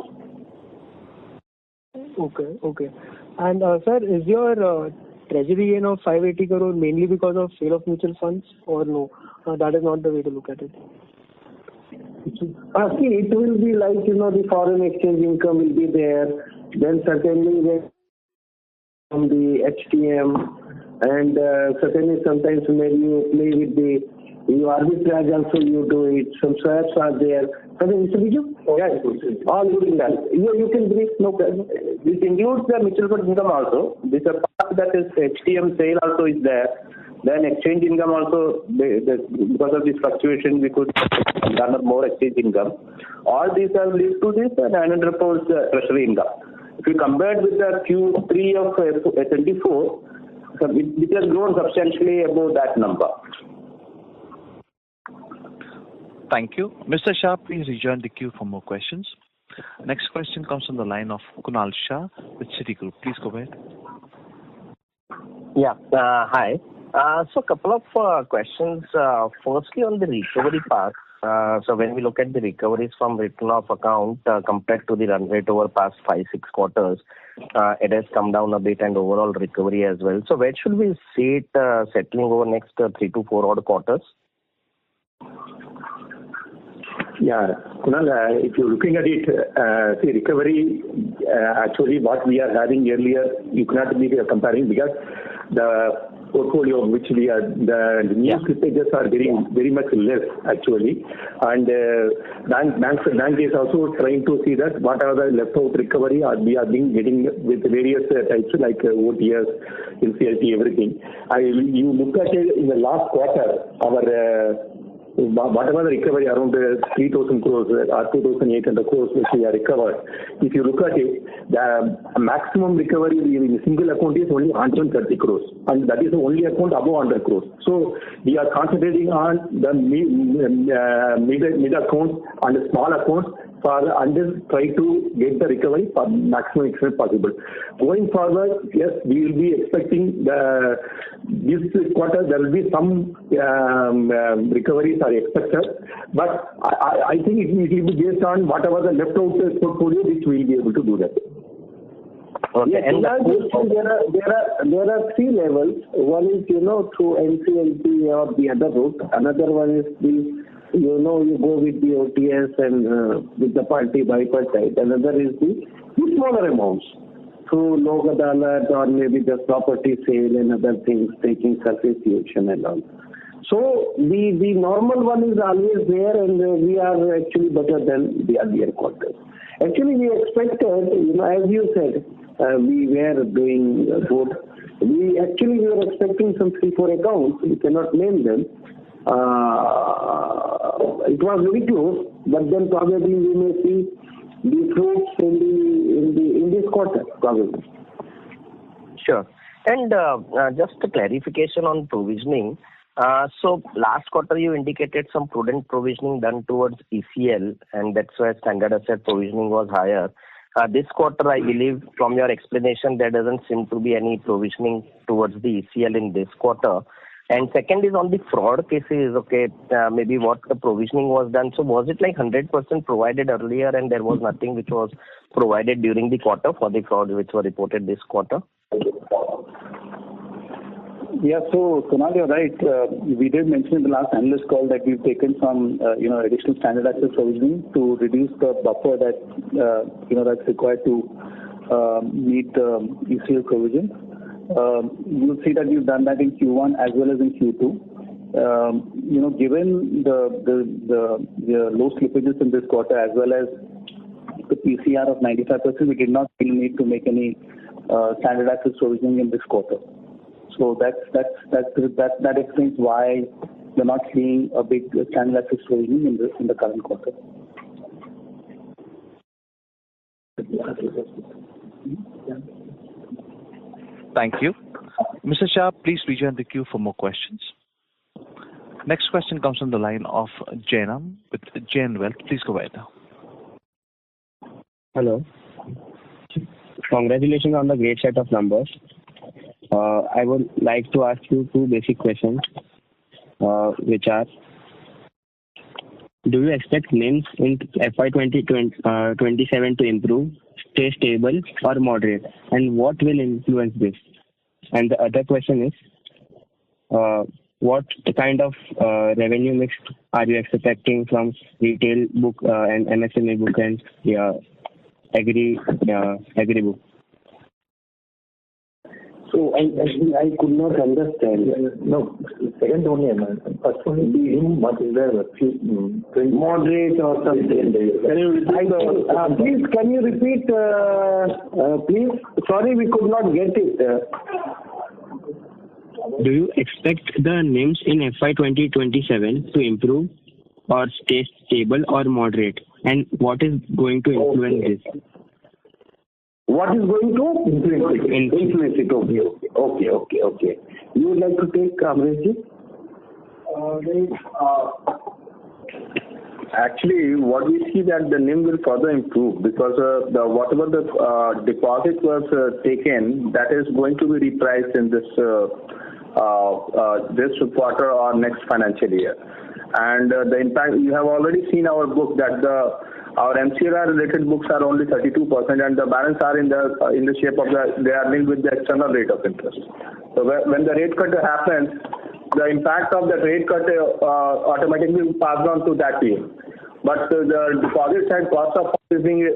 Okay. And sir, is your treasury gain of 580 crore mainly because of sale of mutual funds or no? That is not the way to look at it. See, it will be like, the foreign exchange income will be there. Then certainly from the HTM and certainly sometimes maybe you play with you arbitrage also you do it. Some swaps are there. Yes, all good in that. You can brief, no problem. This includes the mutual fund income also. This is a part that is HTM sale also is there. Then exchange income also, because of this fluctuation, we could run up more exchange income. All these are linked to this 900 crores treasury income. If you compare with the Q3 of 24, it has grown substantially above that number. Thank you. Mr. Shah, please rejoin the queue for more questions. Next question comes from the line of Kunal Shah with Citigroup. Please go ahead. Yeah, hi. So a couple of questions. Firstly, on the recovery part. So when we look at the recoveries from written off account compared to the run rate over past 5-6 quarters, it has come down a bit and overall recovery as well. So where should we see it settling over next 3 to 4 odd quarters? Yeah, Kunal, if you're looking at it, see, recovery, actually what we are having earlier, you cannot be comparing because the portfolio which we are, the new slippages are very much less actually. And bank is also trying to see that what are the left out recovery we are getting with various types like OTS, NCLT, everything. You look at it in the last quarter, our whatever the recovery around 3,000 crores or 2,800 crores which we are recovered, if you look at it, the maximum recovery in a single account is only 130 crores, and that is the only account above 100 crores. So we are concentrating on the mid accounts and the small accounts and just try to get the recovery for maximum extent possible. Going forward, yes, we will be expecting this quarter there will be some recoveries are expected, but I think it will be based on whatever the left out portfolio which we will be able to do that. Okay. Yes, and there are three levels. One is through NCLT or the other route. Another one is you go with the OTS and with the party bipartite. Another is the smaller amounts through Lok Adalat or maybe the property sale and other things, taking surface auction and all. So the normal one is always there, and we are actually better than the earlier quarters. Actually, we expected, as you said, we were doing good. We were expecting some 3-4 accounts. We cannot name them. It was very close, but then probably we may see the fruits in this quarter, probably. Sure. And just a clarification on provisioning. So last quarter you indicated some prudent provisioning done towards ECL, and that's why standard asset provisioning was higher. This quarter, I believe, from your explanation, there doesn't seem to be any provisioning towards the ECL in this quarter. And second is on the fraud cases, okay, maybe what the provisioning was done. So was it like 100% provided earlier and there was nothing which was provided during the quarter for the fraud which were reported this quarter? Yeah, so Kunal, you're right. We did mention in the last analyst call that we've taken some, additional standard asset provisioning to reduce the buffer that, that's required to meet the ECL provision. You'll see that we've done that in Q1 as well as in Q2. Given the low slippages in this quarter as well as the PCR of 95%, we did not really need to make any standard asset provisioning in this quarter. So that explains why we're not seeing a big standard asset provisioning in the current quarter. Thank you. Mr. Shah, please rejoin the queue for more questions. Next question comes from the line of Jainam with Jain Wealth. Please go ahead. Hello. Congratulations on the great set of numbers. I would like to ask you two basic questions, which are, do you expect NIMs in FY 2027 to improve, stay stable or moderate, and what will influence this? And the other question is, what kind of revenue mix are you expecting from retail book and MSME book and agri book? So I could not understand. No, second only. First one is what is there? Moderate or something. Can you repeat, please? Sorry, we could not get it. Do you expect the NIMs in FY 2027 to improve or stay stable or moderate? And what is going to influence this? What is going to influence it? Okay. You would like to take Amreshji? Actually, what we see that the NIM will further improve because whatever the deposit was taken, that is going to be repriced in this quarter or next financial year. And the impact, you have already seen our book that our MCLR related books are only 32% and the balance are in the shape of they are linked with the external rate of interest. So when the rate cut happens, the impact of the rate cut automatically passed on to that team. But the deposit side cost of is being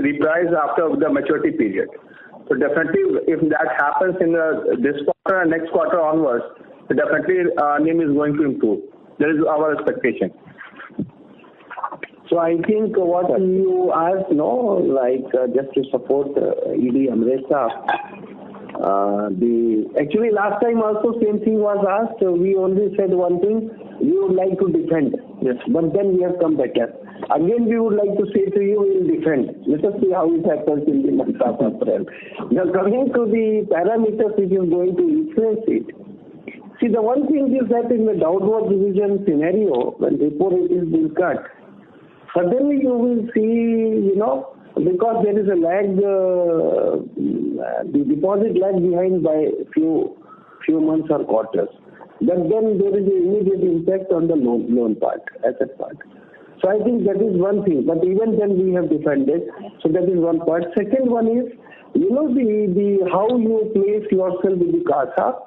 repriced after the maturity period. So definitely, if that happens in this quarter and next quarter onwards, definitely NIM is going to improve. That is our expectation. So I think what you asked, just to support ED Amresa, actually last time also same thing was asked. We only said one thing. we would like to defend. Yes, but then we have come better. Again, we would like to say to you, we will defend. Let us see how it happens in the month of April. Now, coming to the parameters which is going to influence it. See, the one thing is that in the downward revision scenario, when repo rate is being cut, suddenly you will see, because there is a lag, the deposit lag behind by few months or quarters. But then there is an immediate impact on the loan part, asset part. So I think that is one thing. But even then we have defended. So that is one part. Second one is, the how you place yourself with the CASA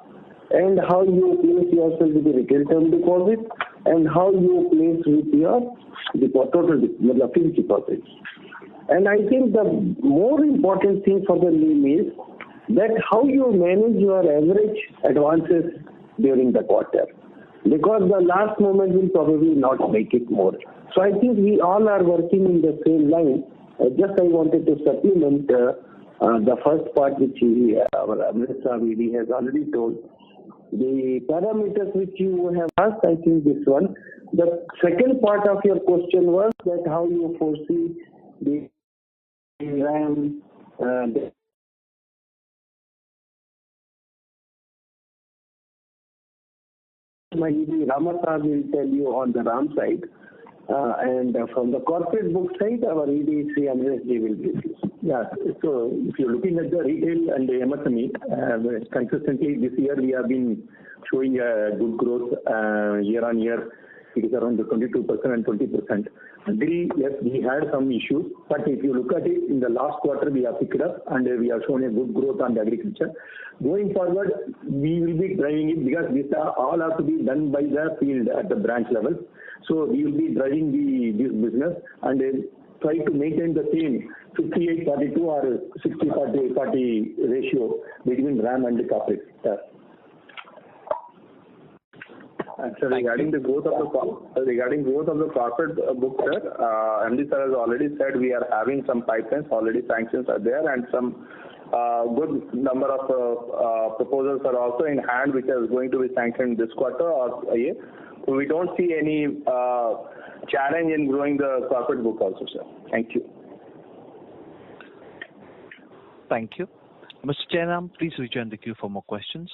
and how you place yourself with the retail term deposit and how you place with your total fixed deposits. And I think the more important thing for the NIM is that how you manage your average advances during the quarter. Because the last moment will probably not make it more. So I think we all are working in the same line. Just I wanted to supplement the first part which our Amritsar VD has already told. The parameters which you have asked, I think this one. The second part of your question was that how you foresee the RAM, maybe Ramasa will tell you on the RAM side. And from the corporate book side, our ED Sri Amresh will give you. Yeah, so if you're looking at the retail and the MSME, consistently this year we have been showing a good growth year on year. It is around the 22% and 20%. Agree, yes, we had some issues, but if you look at it, in the last quarter we have picked up and we have shown a good growth on the agriculture. Going forward, we will be driving it because these all have to be done by the field at the branch level. So we will be driving this business and try to maintain the same 58-42 or 60-40 ratio between RAM and the corporate sector. And so regarding growth of the corporate book, sir, MD sir has already said we are having some pipelines, already sanctions are there, and some good number of proposals are also in hand, which are going to be sanctioned this quarter or a year. So we don't see any challenge in growing the corporate book also, sir. Thank you. Thank you. Mr. Chairman, please rejoin the queue for more questions.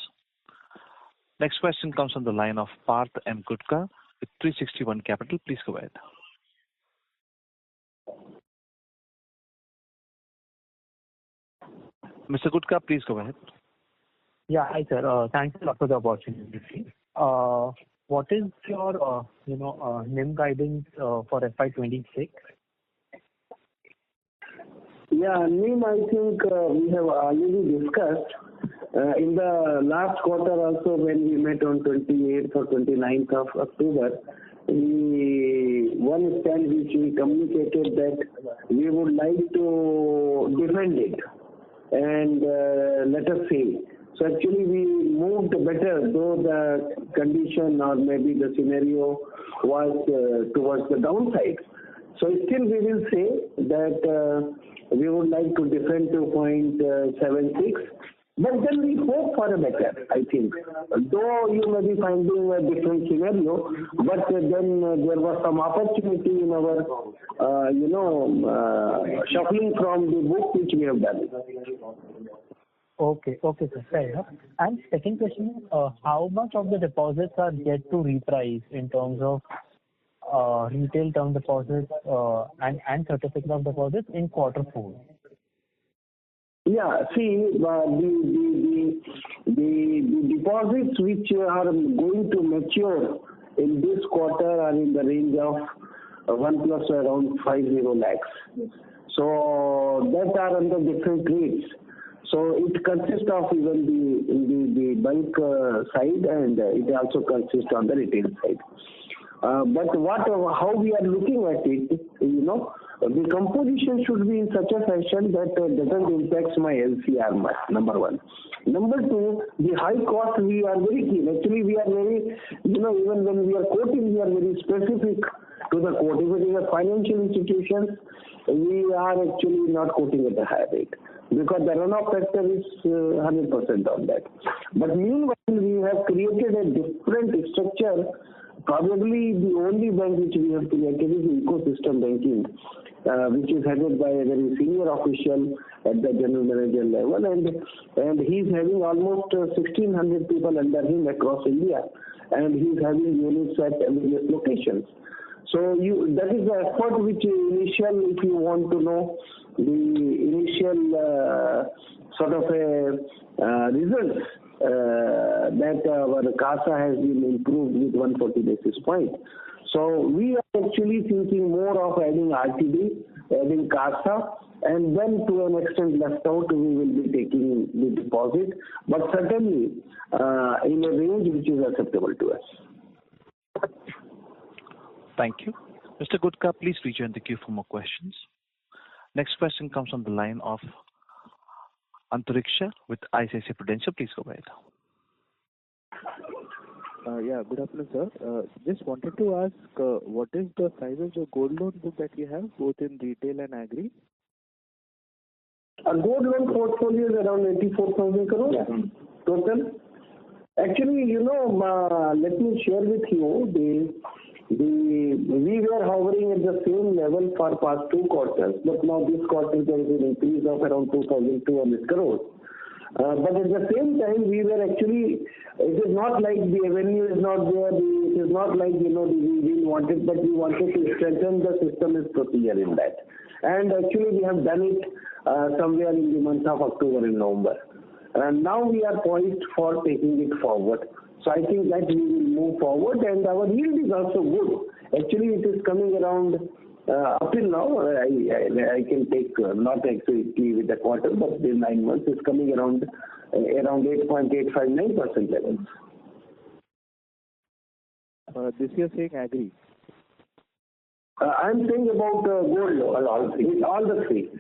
Next question comes from the line of Parth M. Gutka with 361 Capital. Please go ahead. Mr. Gutka, please go ahead. Yeah, hi sir. Thanks a lot for the opportunity. What is your NIM guidance for FY26? Yeah, NIM, I think we have already discussed. In the last quarter also, when we met on 28th or 29th of October, one stand which we communicated that we would like to defend it and let us see. So actually we moved better, though the condition or maybe the scenario was towards the downside. So still we will say that we would like to defend to 0.76. But then we hope for a better, I think. Though you may be finding a different scenario, but then there was some opportunity in our, shuffling from the book which we have done. Okay, sir, fair enough. And second question, how much of the deposits are yet to reprice in terms of retail term deposits and certificate of deposits in quarter 4? Yeah, see, the deposits which are going to mature in this quarter are in the range of 1 plus around 50 lakhs. So that are under different rates. So it consists of even the bank side and it also consists on the retail side. But how we are looking at it, the composition should be in such a fashion that doesn't impact my LCR much, number one. Number two, the high cost we are very keen. Actually, we are very, even when we are quoting, we are very specific to the quote. If it is a financial institution, we are actually not quoting at a higher rate because the runoff factor is 100% on that. But meanwhile, we have created a different structure probably the only bank which we have created is ecosystem banking, which is headed by a very senior official at the general manager level, and he's having almost 1,600 people under him across India, and he's having units at various locations. So that is the effort which initial, if you want to know the initial sort of results, that our CASA has been improved with 140 basis points. So we are actually thinking more of adding RTD, adding CASA, and then to an extent left out, we will be taking the deposit, but certainly in a range which is acceptable to us. Thank you. Mr. Gutka, please rejoin the queue for more questions. Next question comes on the line of Antariksha with ICICI Prudential. Please go ahead. Yeah, good afternoon, sir. Just wanted to ask, what is the size of the gold loan book that you have, both in retail and agri? A gold loan portfolio is around 84,000 crores total. Actually, let me share with you, we were hovering at the same level for past 2 quarters, but now this quarter there is an increase of around 2,200 crores. But at the same time, we were actually, it is not like the revenue is not there, it is not like, we didn't want it, but we wanted to strengthen the system is procedure in that. And actually we have done it somewhere in the months of October and November. And now we are poised for taking it forward. So I think that we will move forward, and our yield is also good. Actually, it is coming around, up till now, I can take not exactly with the quarter, but the 9 months is coming around 8.859% levels. This you're saying agri? I'm saying about gold loan, all the three,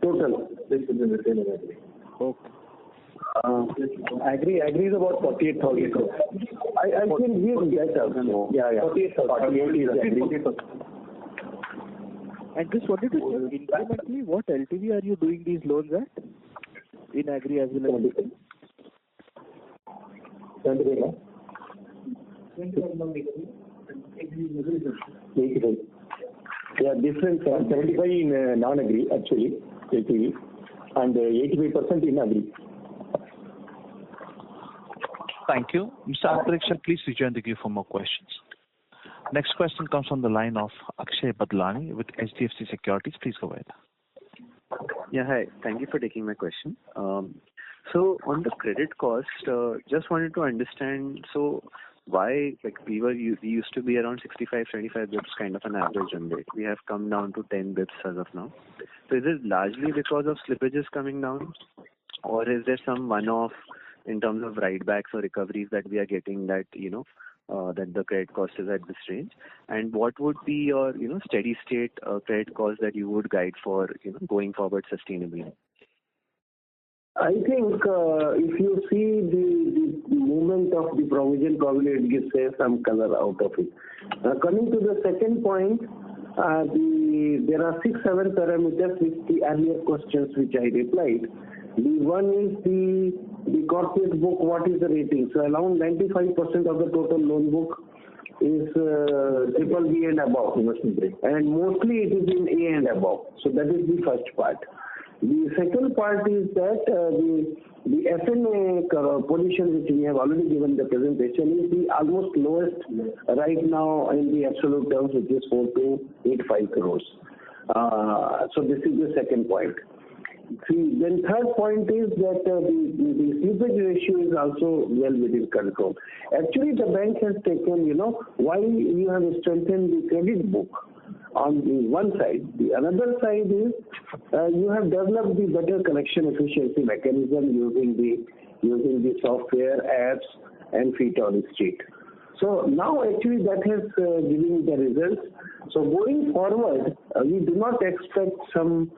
total. This is in the same agri. Okay. Agri is about 48,000 crores. I can give that also. Yeah. 48,000 is agri. And just wanted to check, incrementally, what LTV are you doing these loans at? In agri as well as retail? 75. Yeah, different 75 in non-agri actually, LTV, and 85% in agri. Thank you. Mr. Antariksha, please rejoin the queue for more questions. Next question comes from the line of Akshay Badlani with HDFC Securities. Please go ahead. Yeah, hi. Thank you for taking my question. So on the credit cost, just wanted to understand, so why, we used to be around 65-75 bips kind of an average run rate. We have come down to 10 bips as of now. So is it largely because of slippages coming down, or is there some one-off in terms of write-backs or recoveries that we are getting that, that the credit cost is at this range? And what would be your, steady state credit cost that you would guide for, going forward sustainably? I think if you see the movement of the provision, probably it gives some color out of it. Coming to the second point, there are 6-7 parameters which the earlier questions which I replied. The one is the corporate book, what is the rating? So around 95% of the total loan book is triple B and above, and mostly it is in A and above. So that is the first part. The second part is that the SMA position which we have already given the presentation is the almost lowest right now in the absolute terms, which is 4,285 crores. So this is the second point. Then third point is that the slippage ratio is also well within control. Actually, the bank has taken, why you have strengthened the credit book on the one side. The another side is you have developed the better collection efficiency mechanism using the software, apps, and feet on the street. So now actually that has given the results. So going forward, we do not expect some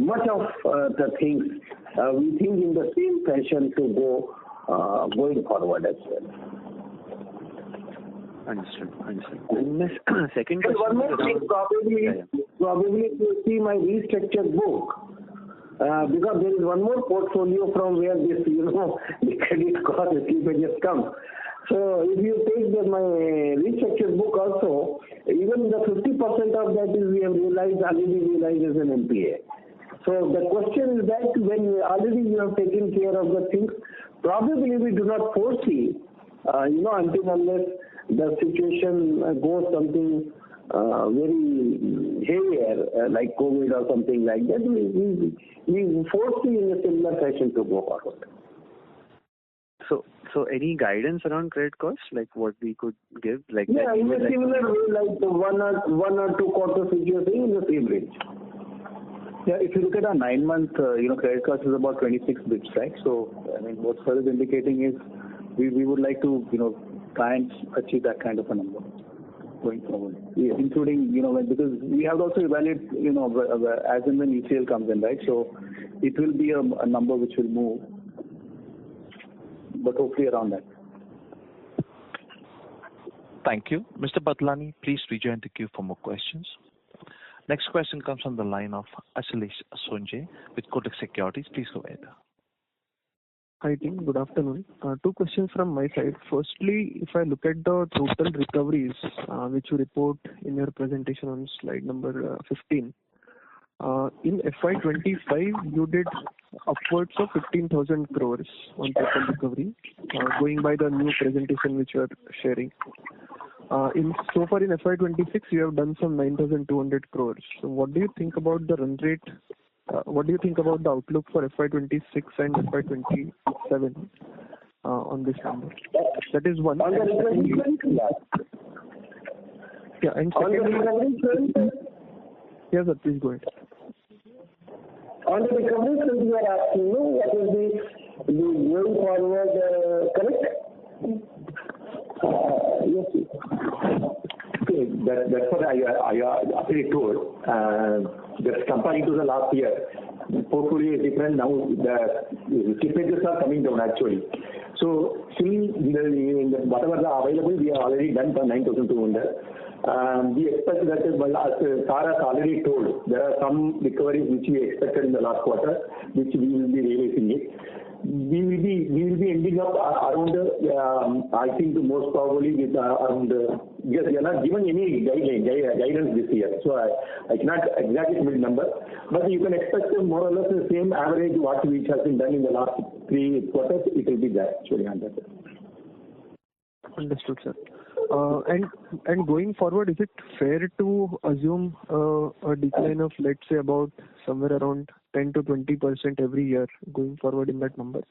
much of the things. We think in the same fashion to go going forward as well. Understood. And my second question. One more thing, probably to see my restructured book, because there is one more portfolio from where this, the credit cost slippages come. So if you take my restructured book also, even the 50% of that is we have already realized as an NPA. So the question is that when already you have taken care of the things, probably we do not foresee, until unless the situation goes something very heavier, like COVID or something like that, we foresee in a similar fashion to go forward. So any guidance around credit costs, like what we could give? Like in a similar way, like the one or two quarters which you are saying in the same range. Yeah, if you look at our 9-month, credit cost is about 26 bits, right? So, I mean, what Sir is indicating is we would like to, try and achieve that kind of a number going forward. Yeah. Including, because we have to also evaluate, as and when ECL comes in, right? So, it will be a number which will move, but hopefully around that. Thank you. Mr. Batlani, please rejoin the queue for more questions. Next question comes from the line of Ashlesh Sonje with Kotak Securities. Please go ahead. Hi team, good afternoon. Two questions from my side. Firstly, if I look at the total recoveries which you report in your presentation on slide number 15, in FY25 you did upwards of 15,000 crores on total recovery, going by the new presentation which you are sharing. So far in FY26 you have done some 9,200 crores. So what do you think about the run rate? What do you think about the outlook for FY26 and FY27 on this number? That is one. Yeah, and secondly, yes sir, please go ahead. On the recovery front, you are asking what is the going forward, correct? Yes. Okay, that's what I actually told. Just comparing to the last year, the portfolio is different now. The slippages are coming down actually. So still in the whatever the available, we have already done for 9,200. We expect that as Sar has already told, there are some recoveries which we expected in the last quarter, which we will be realizing it. We will be ending up around, I think most probably with around, because we are not given any guidance this year, so I cannot exactly put a number, but you can expect more or less the same average which has been done in the last 3 quarters. It will be there actually under that. Understood, sir. And going forward, is it fair to assume a decline of, let's say, about somewhere around 10 to 20% every year going forward in that number?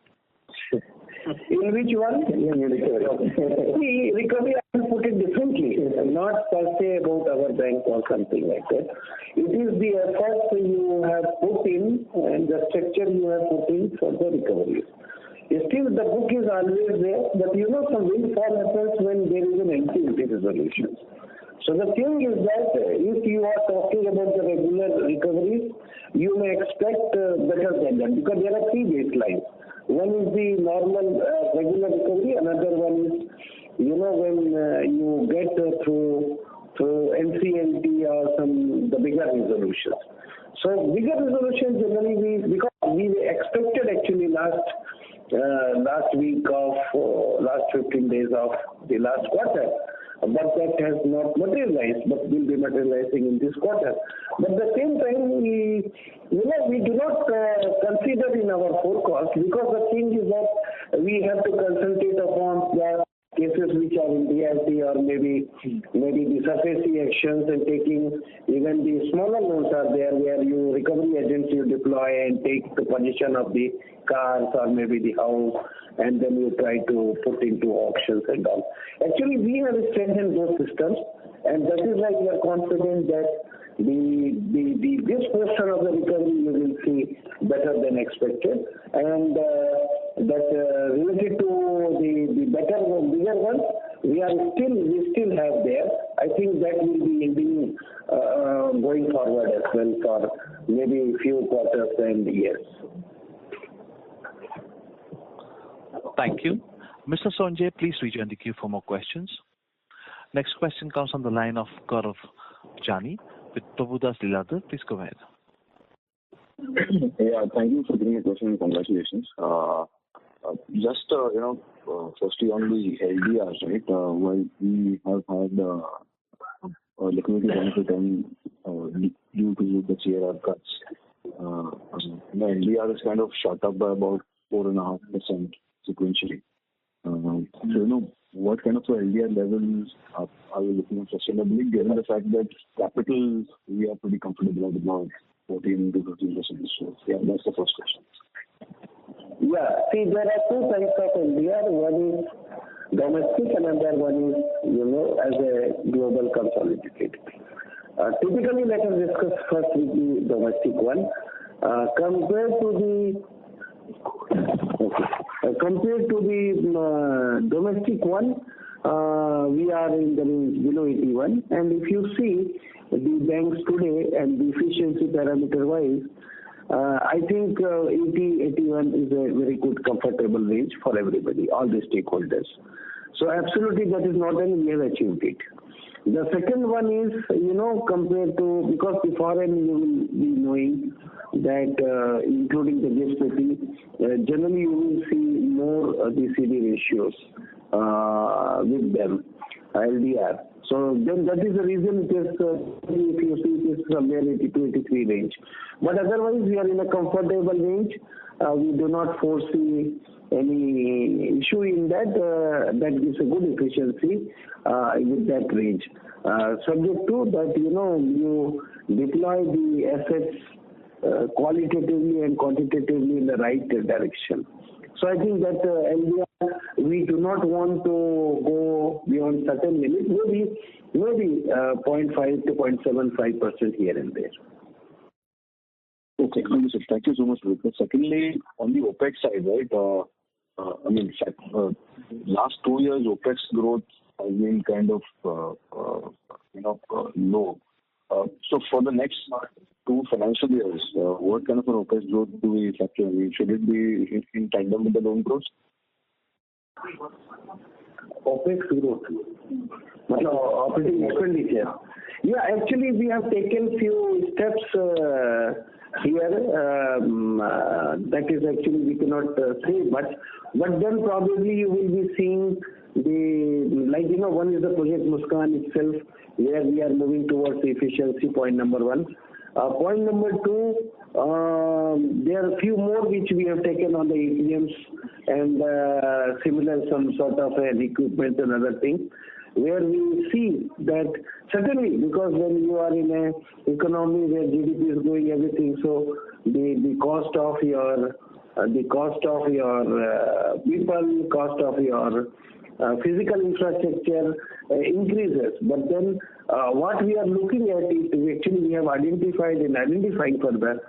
In which one? See, recovery, I will put it differently. Not per se about our bank or something like that. It is the effort you have put in and the structure you have put in for the recovery. Still, the book is always there, but some windfall happens when there is an NPA resolution. So the thing is that if you are talking about the regular recoveries, you may expect better than that because there are 3 baselines. One is the normal regular recovery, another one is, when you get through NCLT or the bigger resolutions. So bigger resolutions generally because we expected actually last week of last 15 days of the last quarter, but that has not materialized, but will be materializing in this quarter. But at the same time, we do not consider in our forecast because the thing is that we have to concentrate upon the cases which are in DRT or maybe the SARFAESI actions and taking even the smaller loans are there where you recovery agents you deploy and take the position of the cars or maybe the house and then you try to put into auctions and all. Actually, we have strengthened those systems and that is why we are confident that this portion of the recovery you will see better than expected and that related to the better one, bigger ones, we still have there. I think that will be ending going forward as well for maybe a few quarters and years. Thank you. Mr. Sonje, please rejoin the queue for more questions. Next question comes on the line of Gaurav Jani with Prabhudas Lilladher. Please go ahead. Yeah, thank you for giving me a question and congratulations. Firstly on the LDRs, right? While we have had liquidity benefit due to the CRR cuts, the LDR is kind of shot up by about 4.5% sequentially. What kind of LDR levels are we looking at sustainably, given the fact that capital we are pretty comfortable at about 14 to 15%? So yeah, that's the first question. Yeah, see, there are two types of LDR. One is domestic and another one is, as a global consolidated. Typically, let us discuss first with the domestic one. Compared to the domestic one, we are in the range below 81. And if you see the banks today and the efficiency parameter wise, I think 80, 81 is a very good, comfortable range for everybody, all the stakeholders. So absolutely that is not an we have achieved it. The second one is, compared to, because the foreign you will be knowing that including the GSPP, generally you will see more the CD ratios with them, LDR. So then that is the reason it is, if you see it is somewhere 82, 83 range. But otherwise we are in a comfortable range. We do not foresee any issue in that. That gives a good efficiency with that range. Subject to that, you deploy the assets qualitatively and quantitatively in the right direction. So I think that LDR, we do not want to go beyond certain limit, maybe 0.5 to 0.75% here and there. Okay, understood. Thank you so much, Rohit. Secondly, on the OPEX side, right? Last 2 years OPEX growth has been kind of low. So for the next 2 financial years, what kind of an OPEX growth do we factor? Should it be in tandem with the loan growth? OPEX growth, operating expenditure. Yeah, actually we have taken few steps here. That is actually we cannot say much, but then probably you will be seeing one is the project Muskaan itself, where we are moving towards efficiency, point number 1. Point number 2, there are a few more which we have taken on the ATMs and similar some sort of an equipment and other things, where we see that certainly, because when you are in an economy where GDP is growing everything, so the cost of your people, cost of your physical infrastructure increases. But then what we are looking at is we have identified and identifying further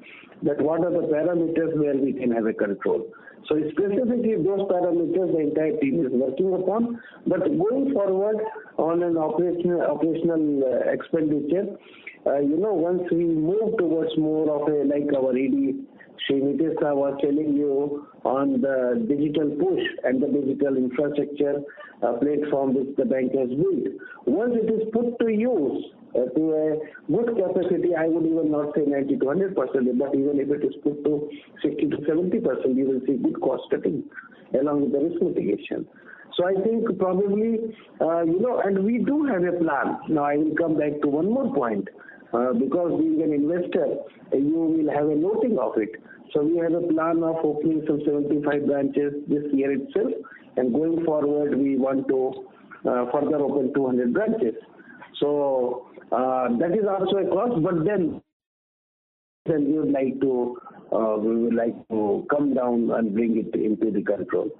that what are the parameters where we can have a control. So specifically those parameters the entire team is working upon. But going forward on an operational expenditure, once we move towards more of a like our AD, Sri Nitesh was telling you on the digital push and the digital infrastructure platform which the bank has built. Once it is put to use to a good capacity, I would even not say 90 to 100%, but even if it is put to 60 to 70%, you will see good cost cutting along with the risk mitigation. So I think probably, and we do have a plan. Now I will come back to one more point. Because being an investor, you will have a noting of it. So we have a plan of opening some 75 branches this year itself, and going forward we want to further open 200 branches. So that is also a cost, but then we would like to come down and bring it into the control.